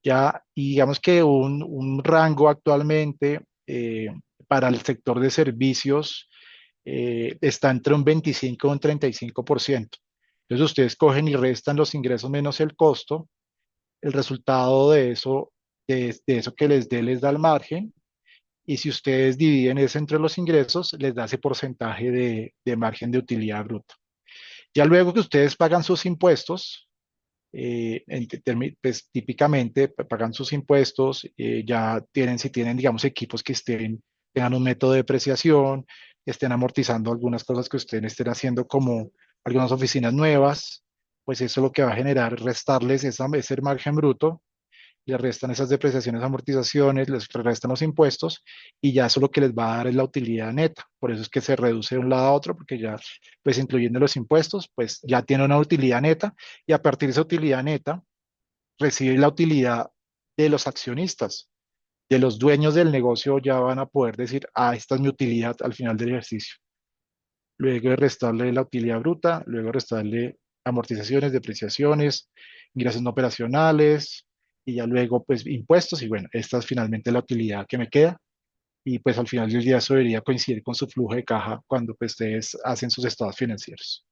Ya, y digamos que un rango actualmente para el sector de servicios está entre un 25 y un 35%. Entonces ustedes cogen y restan los ingresos menos el costo, el resultado de eso, de eso que les dé les da el margen, y si ustedes dividen eso entre los ingresos, les da ese porcentaje de margen de utilidad bruta. Ya luego que ustedes pagan sus impuestos, pues, típicamente pagan sus impuestos, ya tienen, si tienen, digamos, equipos que tengan un método de depreciación, que estén amortizando algunas cosas que ustedes estén haciendo como algunas oficinas nuevas, pues eso lo que va a generar es restarles ese margen bruto, le restan esas depreciaciones, amortizaciones, les restan los impuestos y ya eso lo que les va a dar es la utilidad neta. Por eso es que se reduce de un lado a otro, porque ya, pues incluyendo los impuestos, pues ya tiene una utilidad neta y a partir de esa utilidad neta recibe la utilidad de los accionistas, de los dueños del negocio ya van a poder decir, ah, esta es mi utilidad al final del ejercicio. Luego de restarle la utilidad bruta, luego de restarle amortizaciones, depreciaciones, ingresos no operacionales y ya luego pues impuestos y bueno, esta es finalmente la utilidad que me queda y pues al final del día eso debería coincidir con su flujo de caja cuando pues, ustedes hacen sus estados financieros.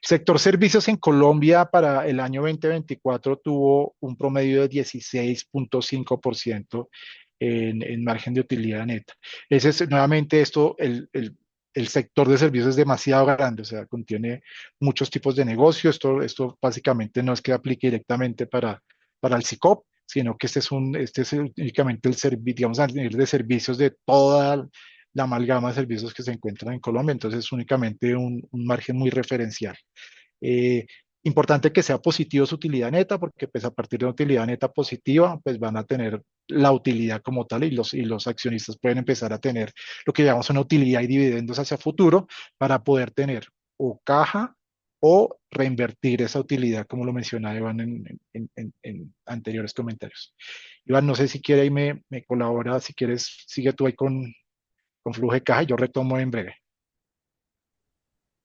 El sector servicios en Colombia para el año 2024 tuvo un promedio de 16.5% en margen de utilidad neta. Ese es nuevamente esto, el sector de servicios es demasiado grande, o sea, contiene muchos tipos de negocio. Esto básicamente no es que aplique directamente para el SICOP, sino que este es únicamente el servicio, digamos, a nivel de servicios de toda la amalgama de servicios que se encuentran en Colombia, entonces es únicamente un margen muy referencial. Eh, Importante que sea positivo su utilidad neta, porque pues a partir de una utilidad neta positiva, pues van a tener la utilidad como tal y los accionistas pueden empezar a tener lo que llamamos una utilidad y dividendos hacia futuro para poder tener o caja o reinvertir esa utilidad, como lo mencionaba Iván en anteriores comentarios. Iván, no sé si quiere y me colabora, si quieres, sigue tú ahí con flujo de caja y yo retomo en breve.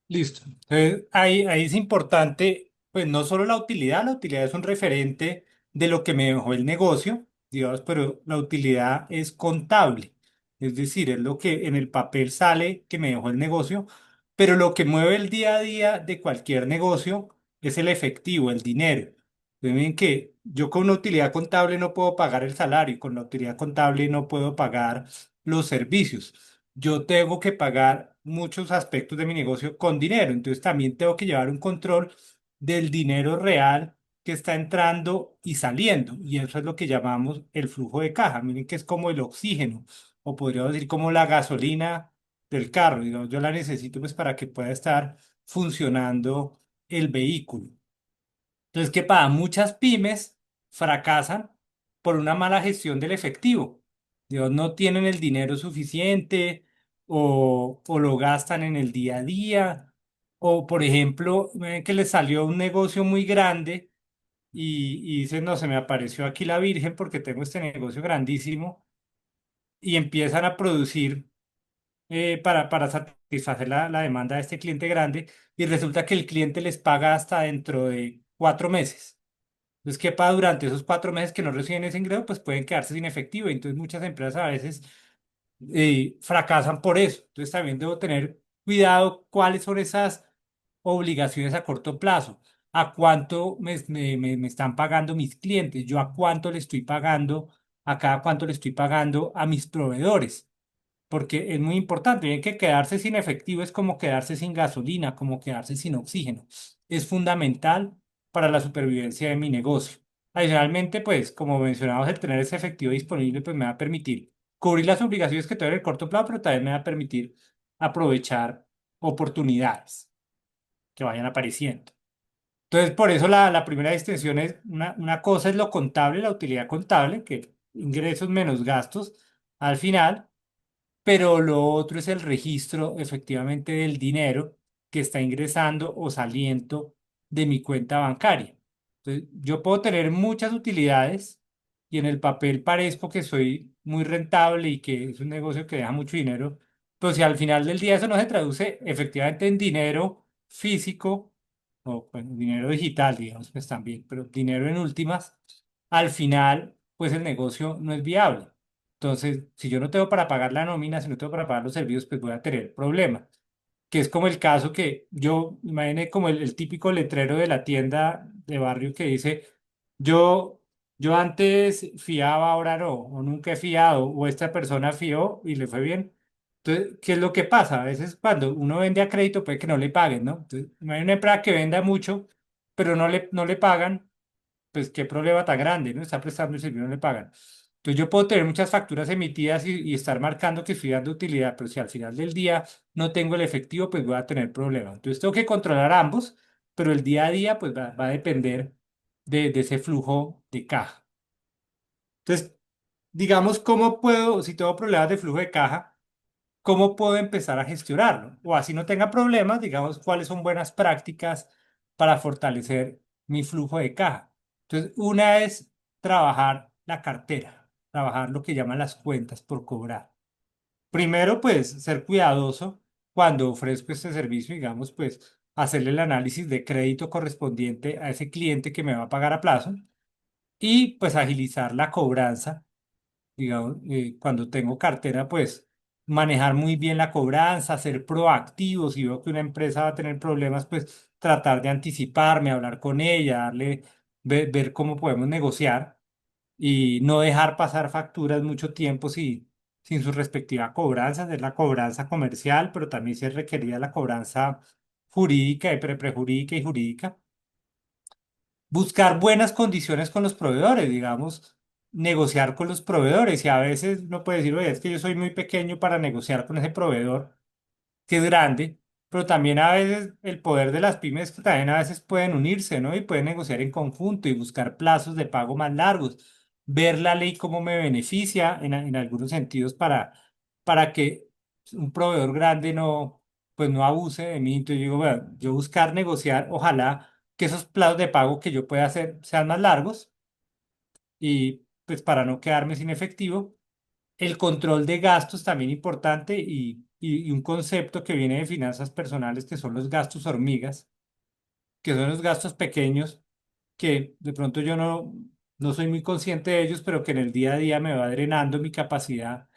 Listo. Entonces, ahí es importante, pues no solo la utilidad es un referente de lo que me dejó el negocio, digamos, pero la utilidad es contable. Es decir, es lo que en el papel sale que me dejó el negocio, pero lo que mueve el día a día de cualquier negocio es el efectivo, el dinero. Entonces, miren que yo con una utilidad contable no puedo pagar el salario, y con la utilidad contable no puedo pagar los servicios. Yo tengo que pagar muchos aspectos de mi negocio con dinero, entonces también tengo que llevar un control del dinero real que está entrando y saliendo, y eso es lo que llamamos el flujo de caja. Miren que es como el oxígeno, o podríamos decir como la gasolina del carro, digamos, yo la necesito pues para que pueda estar funcionando el vehículo. Entonces, ¿qué pasa? Muchas pymes fracasan por una mala gestión del efectivo. Dios, no tienen el dinero suficiente o lo gastan en el día a día. O, por ejemplo, ven que les salió un negocio muy grande y dicen, no, se me apareció aquí la Virgen porque tengo este negocio grandísimo y empiezan a producir para satisfacer la demanda de este cliente grande y resulta que el cliente les paga hasta dentro de 4 meses. Entonces, ¿qué pasa durante esos 4 meses que no reciben ese ingreso? Pues pueden quedarse sin efectivo. Y entonces muchas empresas a veces fracasan por eso. Entonces también debo tener cuidado cuáles son esas obligaciones a corto plazo. ¿A cuánto me están pagando mis clientes? ¿Yo a cuánto le estoy pagando? ¿A cada cuánto le estoy pagando a mis proveedores? Porque es muy importante. Hay que quedarse sin efectivo es como quedarse sin gasolina, como quedarse sin oxígeno. Es fundamental para la supervivencia de mi negocio. Adicionalmente, pues, como mencionamos, el tener ese efectivo disponible, pues me va a permitir cubrir las obligaciones que tengo en el corto plazo, pero también me va a permitir aprovechar oportunidades que vayan apareciendo. Entonces, por eso la primera distinción es, una cosa es lo contable, la utilidad contable, que ingresos menos gastos al final, pero lo otro es el registro efectivamente del dinero que está ingresando o saliendo de mi cuenta bancaria. Entonces, yo puedo tener muchas utilidades, y en el papel parezco que soy muy rentable y que es un negocio que deja mucho dinero, pero si al final del día eso no se traduce efectivamente en dinero físico o bueno, dinero digital, digamos, pues también, pero dinero en últimas, al final, pues el negocio no es viable. Entonces, si yo no tengo para pagar la nómina, si no tengo para pagar los servicios, pues voy a tener problemas. Que es como el caso que yo imaginé como el típico letrero de la tienda de barrio que dice, yo, yo antes fiaba, ahora no, o nunca he fiado, o esta persona fió y le fue bien. Entonces, ¿qué es lo que pasa? A veces cuando uno vende a crédito puede que no le paguen, ¿no? Entonces, hay una empresa que venda mucho, pero no le pagan, pues qué problema tan grande, ¿no? Está prestando el servicio y no le pagan. Entonces yo puedo tener muchas facturas emitidas y estar marcando que estoy dando utilidad, pero si al final del día no tengo el efectivo, pues voy a tener problemas. Entonces tengo que controlar ambos, pero el día a día pues va a depender de ese flujo de caja. Entonces, digamos, ¿cómo puedo, si tengo problemas de flujo de caja, cómo puedo empezar a gestionarlo? O así no tenga problemas, digamos, cuáles son buenas prácticas para fortalecer mi flujo de caja. Entonces, una es trabajar la cartera, trabajar lo que llaman las cuentas por cobrar. Primero, pues, ser cuidadoso cuando ofrezco este servicio, digamos, pues, hacerle el análisis de crédito correspondiente a ese cliente que me va a pagar a plazo y, pues, agilizar la cobranza digamos, cuando tengo cartera, pues manejar muy bien la cobranza, ser proactivo. Si veo que una empresa va a tener problemas, pues tratar de anticiparme, hablar con ella, ver cómo podemos negociar y no dejar pasar facturas mucho tiempo sin su respectiva cobranza, hacer la cobranza comercial, pero también se requería la cobranza jurídica y prejurídica y jurídica. Buscar buenas condiciones con los proveedores, digamos, negociar con los proveedores. Y a veces uno puede decir, oye, es que yo soy muy pequeño para negociar con ese proveedor que es grande, pero también a veces el poder de las pymes que también a veces pueden unirse, ¿no? Y pueden negociar en conjunto y buscar plazos de pago más largos, ver la ley cómo me beneficia en algunos sentidos para que un proveedor grande pues no abuse de mí. Entonces yo digo, bueno, yo buscar negociar, ojalá que esos plazos de pago que yo pueda hacer sean más largos y pues para no quedarme sin efectivo. El control de gastos también importante y un concepto que viene de finanzas personales que son los gastos hormigas, que son los gastos pequeños que de pronto yo no soy muy consciente de ellos, pero que en el día a día me va drenando mi capacidad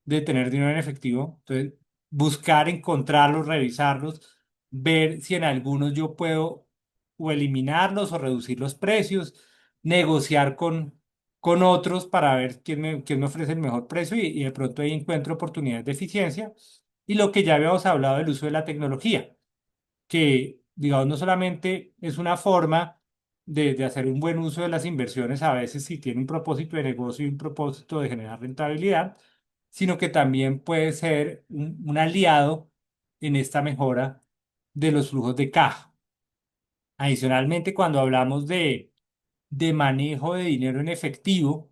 de tener dinero en efectivo. Entonces, buscar, encontrarlos, revisarlos, ver si en algunos yo puedo o eliminarlos o reducir los precios, negociar con otros para ver quién me ofrece el mejor precio y de pronto ahí encuentro oportunidades de eficiencia. Y lo que ya habíamos hablado del uso de la tecnología que, digamos, no solamente es una forma de hacer un buen uso de las inversiones, a veces si tiene un propósito de negocio y un propósito de generar rentabilidad, sino que también puede ser un aliado en esta mejora de los flujos de caja. Adicionalmente, cuando hablamos de manejo de dinero en efectivo,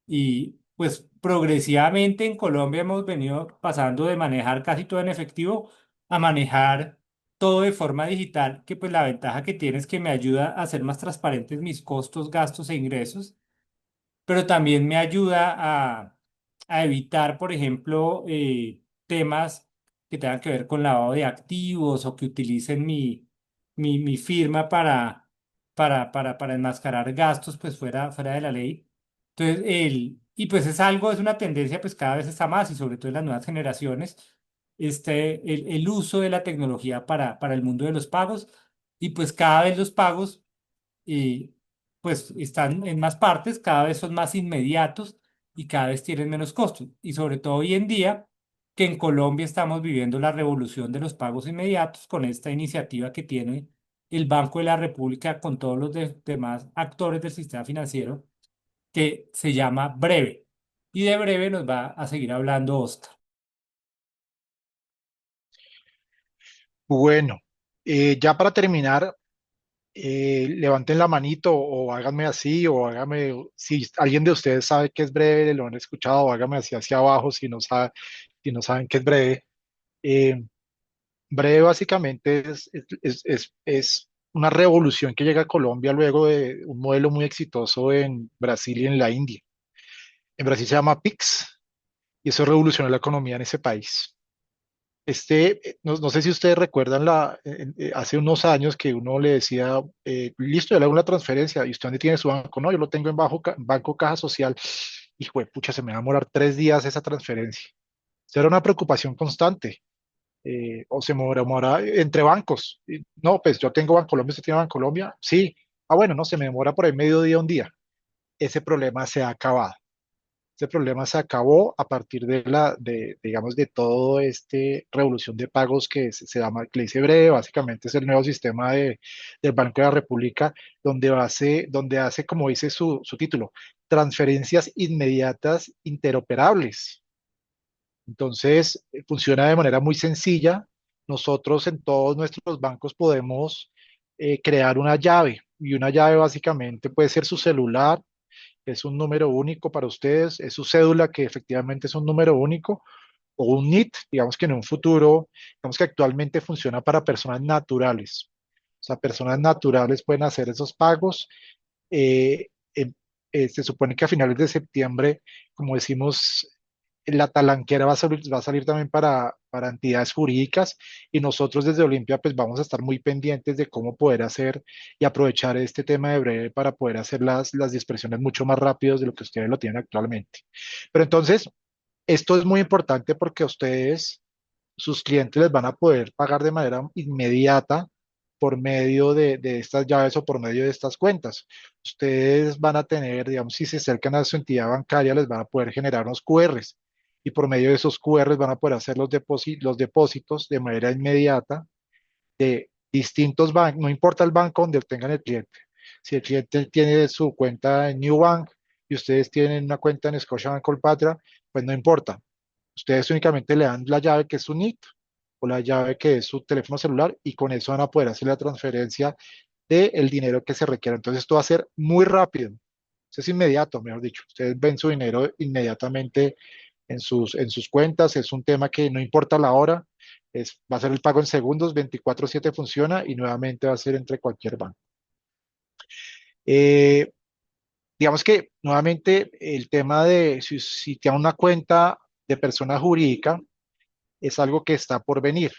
y pues progresivamente en Colombia hemos venido pasando de manejar casi todo en efectivo a manejar todo de forma digital, que pues la ventaja que tiene es que me ayuda a hacer más transparentes mis costos, gastos e ingresos, pero también me ayuda a evitar, por ejemplo, temas que tengan que ver con lavado de activos o que utilicen mi firma para enmascarar gastos pues fuera de la ley. Entonces, y pues es una tendencia pues cada vez está más y sobre todo en las nuevas generaciones, el uso de la tecnología para el mundo de los pagos y pues cada vez los pagos y pues están en más partes, cada vez son más inmediatos y cada vez tienen menos costos. Y sobre todo hoy en día, que en Colombia estamos viviendo la revolución de los pagos inmediatos con esta iniciativa que tiene el Banco de la República con todos los demás actores del sistema financiero, que se llama Breve. Y de Breve nos va a seguir hablando Oscar. Bueno, ya para terminar, levanten la manito o háganme así o háganme, si alguien de ustedes sabe qué es breve, lo han escuchado, háganme así hacia abajo si no saben qué es breve. Eh, Breve básicamente es una revolución que llega a Colombia luego de un modelo muy exitoso en Brasil y en la India. En Brasil se llama PIX y eso revolucionó la economía en ese país. No sé si ustedes recuerdan hace unos años que uno le decía, listo, yo le hago una transferencia y usted dónde tiene su banco. No, yo lo tengo en Banco Caja Social. Hijo de pucha, se me va a demorar 3 días esa transferencia. Eso era una preocupación constante. O se me demora entre bancos. No, pues yo tengo Bancolombia, ¿usted tiene Bancolombia? Sí. Ah, bueno, no, se me demora por ahí medio día, un día. Ese problema se ha acabado. Ese problema se acabó a partir digamos, de todo este revolución de pagos que se llama, que le dice Breve, básicamente es el nuevo sistema del Banco de la República, donde hace, como dice su título, transferencias inmediatas interoperables. Entonces, funciona de manera muy sencilla. Nosotros en todos nuestros bancos podemos crear una llave y una llave básicamente puede ser su celular, que es un número único para ustedes, es su cédula, que efectivamente es un número único, o un NIT, digamos que en un futuro, digamos que actualmente funciona para personas naturales. O sea, personas naturales pueden hacer esos pagos. Eh, em- Se supone que a finales de septiembre, como decimos, la talanquera va a salir también para entidades jurídicas y nosotros desde Olimpia pues vamos a estar muy pendientes de cómo poder hacer y aprovechar este tema de breve para poder hacer las dispersiones mucho más rápidos de lo que ustedes lo tienen actualmente. Pero entonces, esto es muy importante porque ustedes, sus clientes les van a poder pagar de manera inmediata por medio de estas llaves o por medio de estas cuentas. Ustedes van a tener, digamos, si se acercan a su entidad bancaria, les van a poder generar unos QRs y por medio de esos QRs van a poder hacer los depósitos de manera inmediata de distintos bancos, no importa el banco donde tengan el cliente. Si el cliente tiene su cuenta en New Bank y ustedes tienen una cuenta en Scotiabank Colpatria, pues no importa. Ustedes únicamente le dan la llave que es su NIT o la llave que es su teléfono celular y con eso van a poder hacer la transferencia del dinero que se requiera. Entonces esto va a ser muy rápido. Eso es inmediato, mejor dicho. Ustedes ven su dinero inmediatamente en sus cuentas. Es un tema que no importa la hora. Va a ser el pago en segundos, 24/7 funciona y nuevamente va a ser entre cualquier banco. Eh, digamos que nuevamente el tema de si tiene una cuenta de persona jurídica, es algo que está por venir.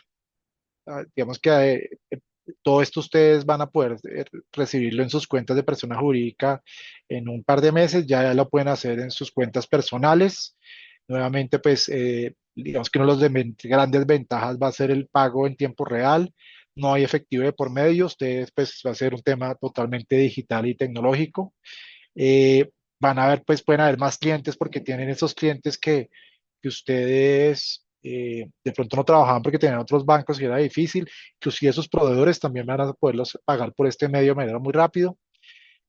Digamos que todo esto ustedes van a poder recibirlo en sus cuentas de persona jurídica en un par de meses, ya lo pueden hacer en sus cuentas personales. Nuevamente, pues, digamos que uno de las grandes ventajas va a ser el pago en tiempo real, no hay efectivo de por medio, ustedes, pues, va a ser un tema totalmente digital y tecnológico. Pueden haber más clientes porque tienen esos clientes que ustedes de pronto no trabajaban porque tenían otros bancos y era difícil. Inclusive esos proveedores también van a poderlos pagar por este medio de manera muy rápido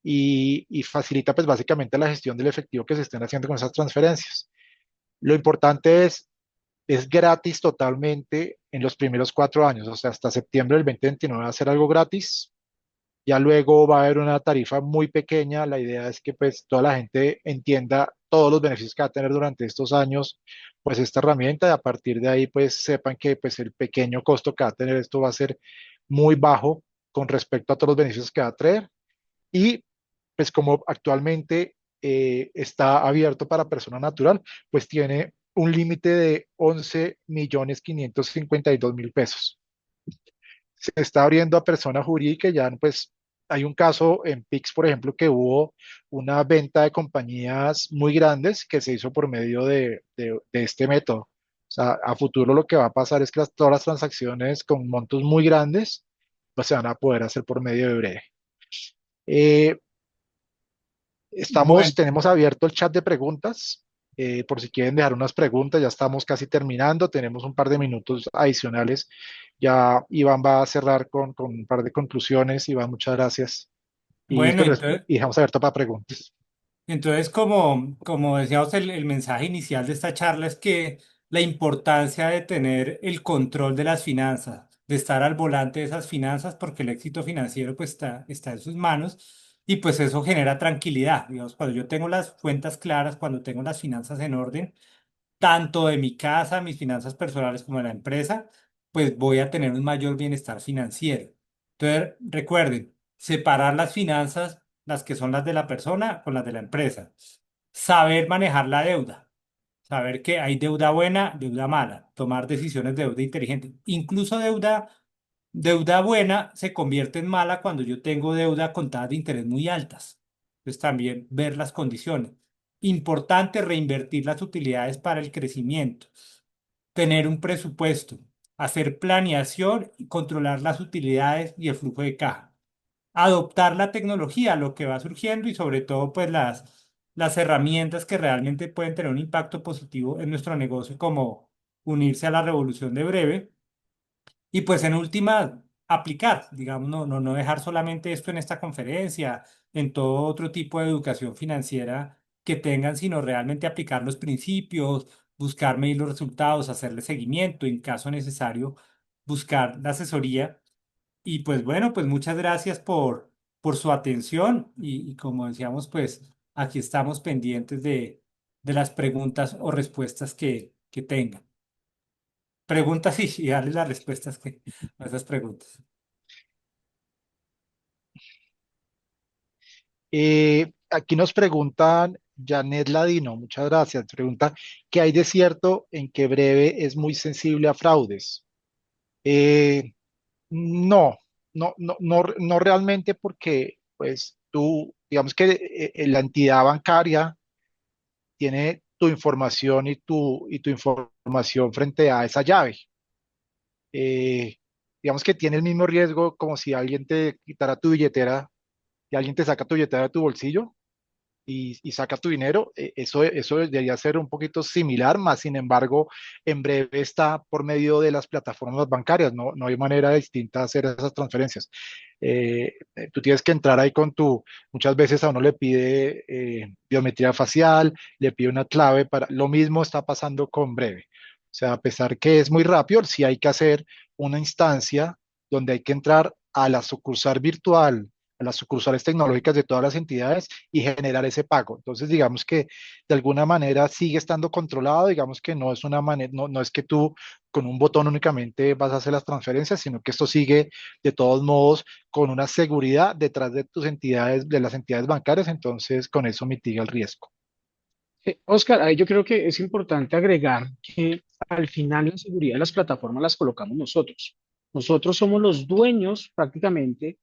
y facilita pues básicamente la gestión del efectivo que se estén haciendo con esas transferencias. Lo importante es gratis totalmente en los primeros 4 años, o sea, hasta septiembre del 2029 va a ser algo gratis. Ya luego va a haber una tarifa muy pequeña. La idea es que pues toda la gente entienda todos los beneficios que va a tener durante estos años, pues esta herramienta y a partir de ahí pues sepan que pues el pequeño costo que va a tener esto va a ser muy bajo con respecto a todos los beneficios que va a traer. Y pues como actualmente está abierto para persona natural, pues tiene un límite de 11.552.000 pesos. Se está abriendo a persona jurídica, ya pues hay un caso en PIX, por ejemplo, que hubo una venta de compañías muy grandes que se hizo por medio de este método. O sea, a futuro lo que va a pasar es que todas las transacciones con montos muy grandes pues se van a poder hacer por medio de Breve. Eh, Bueno, tenemos abierto el chat de preguntas. Por si quieren dejar unas preguntas, ya estamos casi terminando. Tenemos un par de minutos adicionales. Ya Iván va a cerrar con un par de conclusiones. Iván, muchas gracias. Y, bueno, pues, entonces, y dejamos abierto para preguntas. Entonces, como decíamos, el mensaje inicial de esta charla es que la importancia de tener el control de las finanzas, de estar al volante de esas finanzas, porque el éxito financiero pues está en sus manos y pues eso genera tranquilidad. Digamos, cuando yo tengo las cuentas claras, cuando tengo las finanzas en orden, tanto de mi casa, mis finanzas personales como de la empresa, pues voy a tener un mayor bienestar financiero. Entonces, recuerden, separar las finanzas, las que son las de la persona, con las de la empresa. Saber manejar la deuda. Saber que hay deuda buena, deuda mala. Tomar decisiones de deuda inteligente. Incluso deuda buena se convierte en mala cuando yo tengo deuda con tasas de interés muy altas. Entonces también ver las condiciones. Importante reinvertir las utilidades para el crecimiento. Tener un presupuesto. Hacer planeación y controlar las utilidades y el flujo de caja. Adoptar la tecnología, lo que va surgiendo y sobre todo pues las herramientas que realmente pueden tener un impacto positivo en nuestro negocio, como unirse a la revolución de breve y pues en última aplicar, digamos, no dejar solamente esto en esta conferencia, en todo otro tipo de educación financiera que tengan, sino realmente aplicar los principios, buscar medir los resultados, hacerle seguimiento, en caso necesario, buscar la asesoría y pues bueno, pues muchas gracias por su atención y como decíamos, pues aquí estamos pendientes de las preguntas o respuestas que tengan. Preguntas y darles las respuestas a esas preguntas. Aquí nos preguntan, Janet Ladino, muchas gracias, pregunta, ¿qué hay de cierto en que Breve es muy sensible a fraudes? Eh, no, no realmente porque, pues, tú, digamos que la entidad bancaria tiene tu información y tu información frente a esa llave. Eh, digamos que tiene el mismo riesgo como si alguien te quitara tu billetera y alguien te saca tu billetera de tu bolsillo y saca tu dinero. Eso debería ser un poquito similar, más sin embargo, en breve está por medio de las plataformas bancarias, no hay manera distinta de hacer esas transferencias. Tú tienes que entrar ahí con muchas veces a uno le pide biometría facial, le pide una clave para, lo mismo está pasando con breve. O sea, a pesar que es muy rápido, sí hay que hacer una instancia donde hay que entrar a la sucursal virtual, a las sucursales tecnológicas de todas las entidades y generar ese pago. Entonces, digamos que de alguna manera sigue estando controlado, digamos que no es una manera, no es que tú con un botón únicamente vas a hacer las transferencias, sino que esto sigue de todos modos con una seguridad detrás de tus entidades, de las entidades bancarias, entonces con eso mitiga el riesgo. Oscar, ahí yo creo que es importante agregar que al final la seguridad de las plataformas las colocamos nosotros. Nosotros somos los dueños prácticamente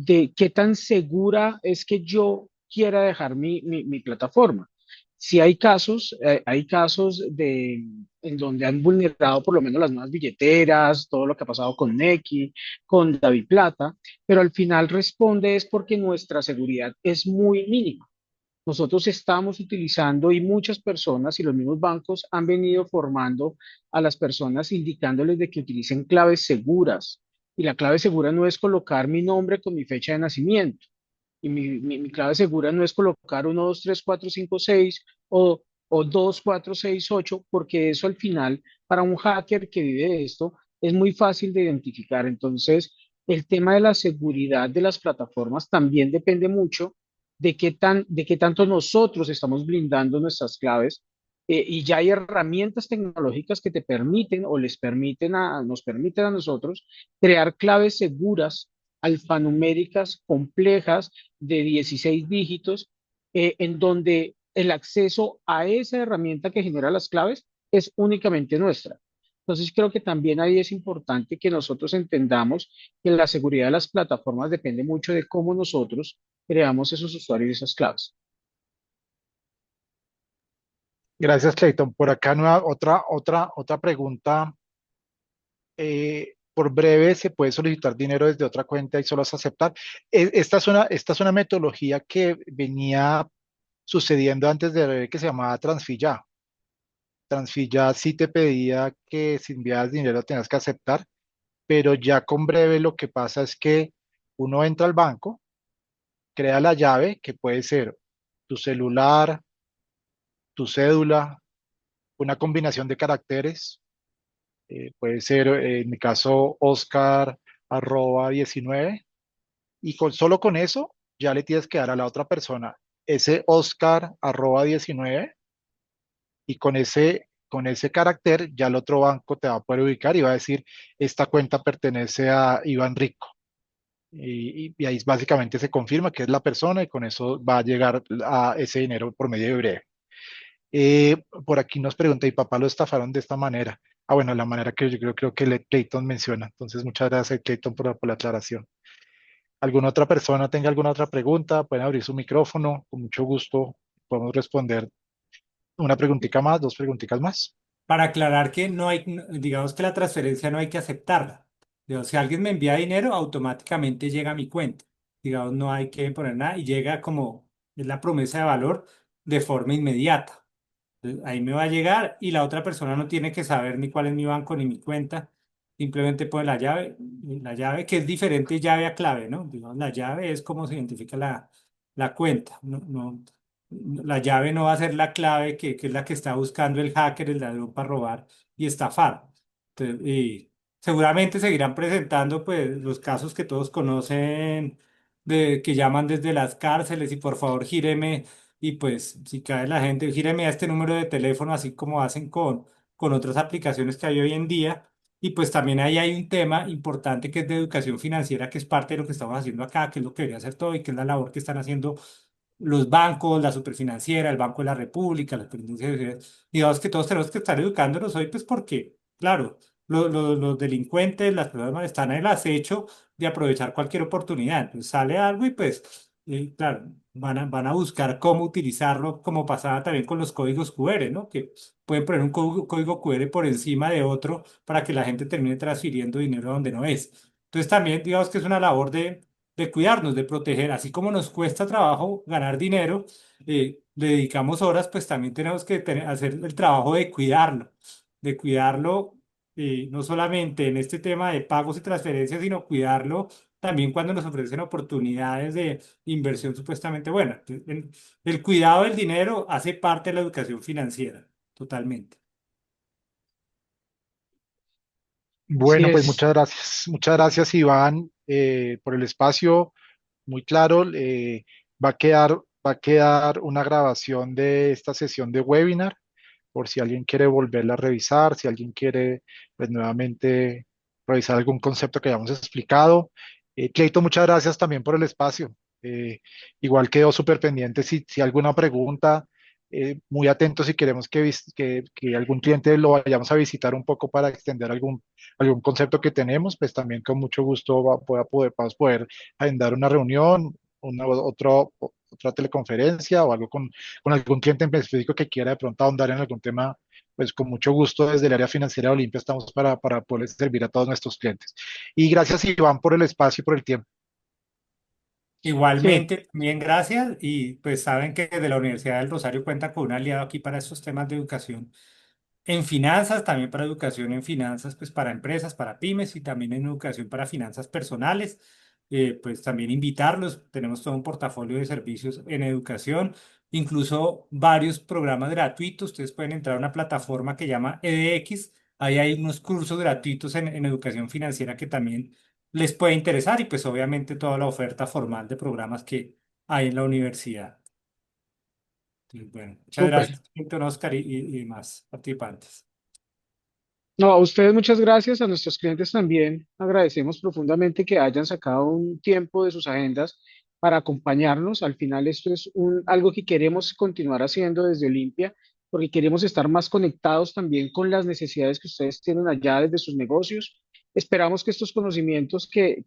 de qué tan segura es que yo quiera dejar mi plataforma. Si hay casos en donde han vulnerado por lo menos las nuevas billeteras, todo lo que ha pasado con Nequi, con DaviPlata, pero al final responde es porque nuestra seguridad es muy mínima. Nosotros estamos utilizando y muchas personas y los mismos bancos han venido formando a las personas indicándoles de que utilicen claves seguras. Y la clave segura no es colocar mi nombre con mi fecha de nacimiento. Y mi clave segura no es colocar 1, 2, 3, 4, 5, 6 o 2, 4, 6, 8, porque eso al final, para un hacker que vive de esto, es muy fácil de identificar. Entonces, el tema de la seguridad de las plataformas también depende mucho de qué tanto nosotros estamos blindando nuestras claves. Y ya hay herramientas tecnológicas que te permiten o nos permiten a nosotros crear claves seguras alfanuméricas complejas de 16 dígitos, en donde el acceso a esa herramienta que genera las claves es únicamente nuestra. Entonces creo que también ahí es importante que nosotros entendamos que la seguridad de las plataformas depende mucho de cómo nosotros creamos esos usuarios y esas claves. Gracias, Clayton. Por acá otra pregunta. Por breve se puede solicitar dinero desde otra cuenta y solo es aceptar. Esta es una metodología que venía sucediendo antes de breve que se llamaba Transfilla. Transfilla sí te pedía que si enviabas dinero tenías que aceptar, pero ya con breve lo que pasa es que uno entra al banco, crea la llave, que puede ser tu celular, tu cédula, una combinación de caracteres, puede ser en mi caso Oscar arroba 19, y solo con eso ya le tienes que dar a la otra persona ese Oscar arroba 19 y con ese carácter ya el otro banco te va a poder ubicar y va a decir, esta cuenta pertenece a Iván Rico. y ahí básicamente se confirma que es la persona y con eso va a llegar a ese dinero por medio de breve. Por aquí nos pregunta, ¿y papá lo estafaron de esta manera? Ah, bueno, la manera que yo creo que Clayton menciona. Entonces, muchas gracias, Clayton, por la aclaración. ¿Alguna otra persona tenga alguna otra pregunta? Pueden abrir su micrófono, con mucho gusto podemos responder una preguntita más, dos preguntitas más. Para aclarar que no hay, digamos que la transferencia no hay que aceptarla. Digamos, si alguien me envía dinero, automáticamente llega a mi cuenta. Digamos, no hay que poner nada y llega como es la promesa de valor de forma inmediata. Entonces, ahí me va a llegar y la otra persona no tiene que saber ni cuál es mi banco ni mi cuenta. Simplemente pone la llave que es diferente llave a clave, ¿no? Digamos, la llave es como se identifica la cuenta. La llave no va a ser la clave que es la que está buscando el hacker, el ladrón para robar y estafar. Entonces, y seguramente seguirán presentando pues los casos que todos conocen de que llaman desde las cárceles y por favor gíreme y pues si cae la gente, gíreme a este número de teléfono, así como hacen con otras aplicaciones que hay hoy en día. Y pues también ahí hay un tema importante que es de educación financiera, que es parte de lo que estamos haciendo acá, que es lo que debería hacer todo y que es la labor que están haciendo los bancos, la superfinanciera, el Banco de la República, la superintendencia de Seguridad. Digamos que todos tenemos que estar educándonos hoy, pues porque, claro, los delincuentes, las personas malas están en el acecho de aprovechar cualquier oportunidad. Entonces sale algo y pues, claro, van a buscar cómo utilizarlo, como pasaba también con los códigos QR, ¿no? Que pueden poner un código QR por encima de otro para que la gente termine transfiriendo dinero donde no es. Entonces también, digamos que es una labor de cuidarnos, de proteger, así como nos cuesta trabajo ganar dinero, le dedicamos horas, pues también tenemos que hacer el trabajo de cuidarlo, no solamente en este tema de pagos y transferencias, sino cuidarlo también cuando nos ofrecen oportunidades de inversión supuestamente buena. Entonces, el cuidado del dinero hace parte de la educación financiera, totalmente. Así Bueno, pues es. muchas gracias Iván por el espacio, muy claro. Va a quedar una grabación de esta sesión de webinar por si alguien quiere volverla a revisar, si alguien quiere pues nuevamente revisar algún concepto que hayamos explicado. Cleito, muchas gracias también por el espacio. Eh, Igual quedó súper pendiente si alguna pregunta, muy atento si queremos que algún cliente lo vayamos a visitar un poco para extender algún concepto que tenemos, pues también con mucho gusto vamos a poder agendar una reunión, otra teleconferencia o algo con algún cliente en específico que quiera de pronto ahondar en algún tema, pues con mucho gusto desde el área financiera de Olimpia estamos para poder servir a todos nuestros clientes. Y gracias Iván por el espacio y por el tiempo. Sí, Igualmente, también gracias y pues saben que desde la Universidad del Rosario cuenta con un aliado aquí para estos temas de educación en finanzas, también para educación en finanzas, pues para empresas, para pymes y también en educación para finanzas personales. Pues también invitarlos, tenemos todo un portafolio de servicios en educación, incluso varios programas gratuitos. Ustedes pueden entrar a una plataforma que llama EDX, ahí hay unos cursos gratuitos en educación financiera que también les puede interesar y pues obviamente toda la oferta formal de programas que hay en la universidad. Entonces, bueno, muchas súper. gracias, doctor Oscar y demás participantes. No, a ustedes muchas gracias, a nuestros clientes también agradecemos profundamente que hayan sacado un tiempo de sus agendas para acompañarnos. Al final esto es algo que queremos continuar haciendo desde Olimpia, porque queremos estar más conectados también con las necesidades que ustedes tienen allá desde sus negocios. Esperamos que estos conocimientos que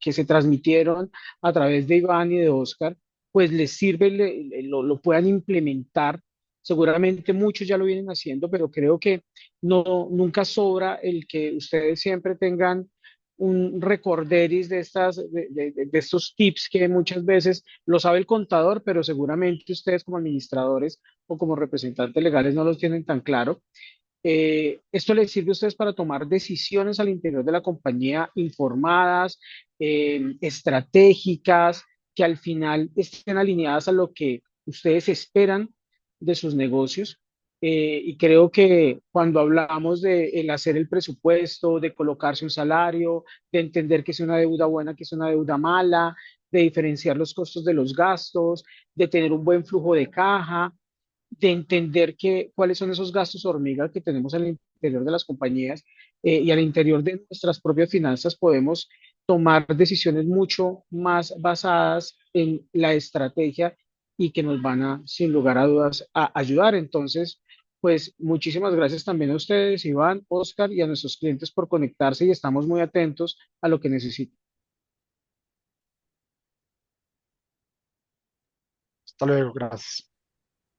se transmitieron a través de Iván y de Oscar, pues les sirve, lo puedan implementar. Seguramente muchos ya lo vienen haciendo, pero creo que no, nunca sobra el que ustedes siempre tengan un recorderis de estos tips que muchas veces lo sabe el contador, pero seguramente ustedes como administradores o como representantes legales no los tienen tan claro. Esto les sirve a ustedes para tomar decisiones al interior de la compañía informadas, estratégicas, que al final estén alineadas a lo que ustedes esperan de sus negocios. Y creo que cuando hablamos de el hacer el presupuesto, de colocarse un salario, de entender que es una deuda buena, que es una deuda mala, de diferenciar los costos de los gastos, de tener un buen flujo de caja, de entender cuáles son esos gastos hormiga que tenemos al interior de las compañías y al interior de nuestras propias finanzas podemos tomar decisiones mucho más basadas en la estrategia y que nos van a, sin lugar a dudas, a ayudar. Entonces, pues muchísimas gracias también a ustedes, Iván, Oscar, y a nuestros clientes por conectarse y estamos muy atentos a lo que necesiten. Hasta luego, gracias.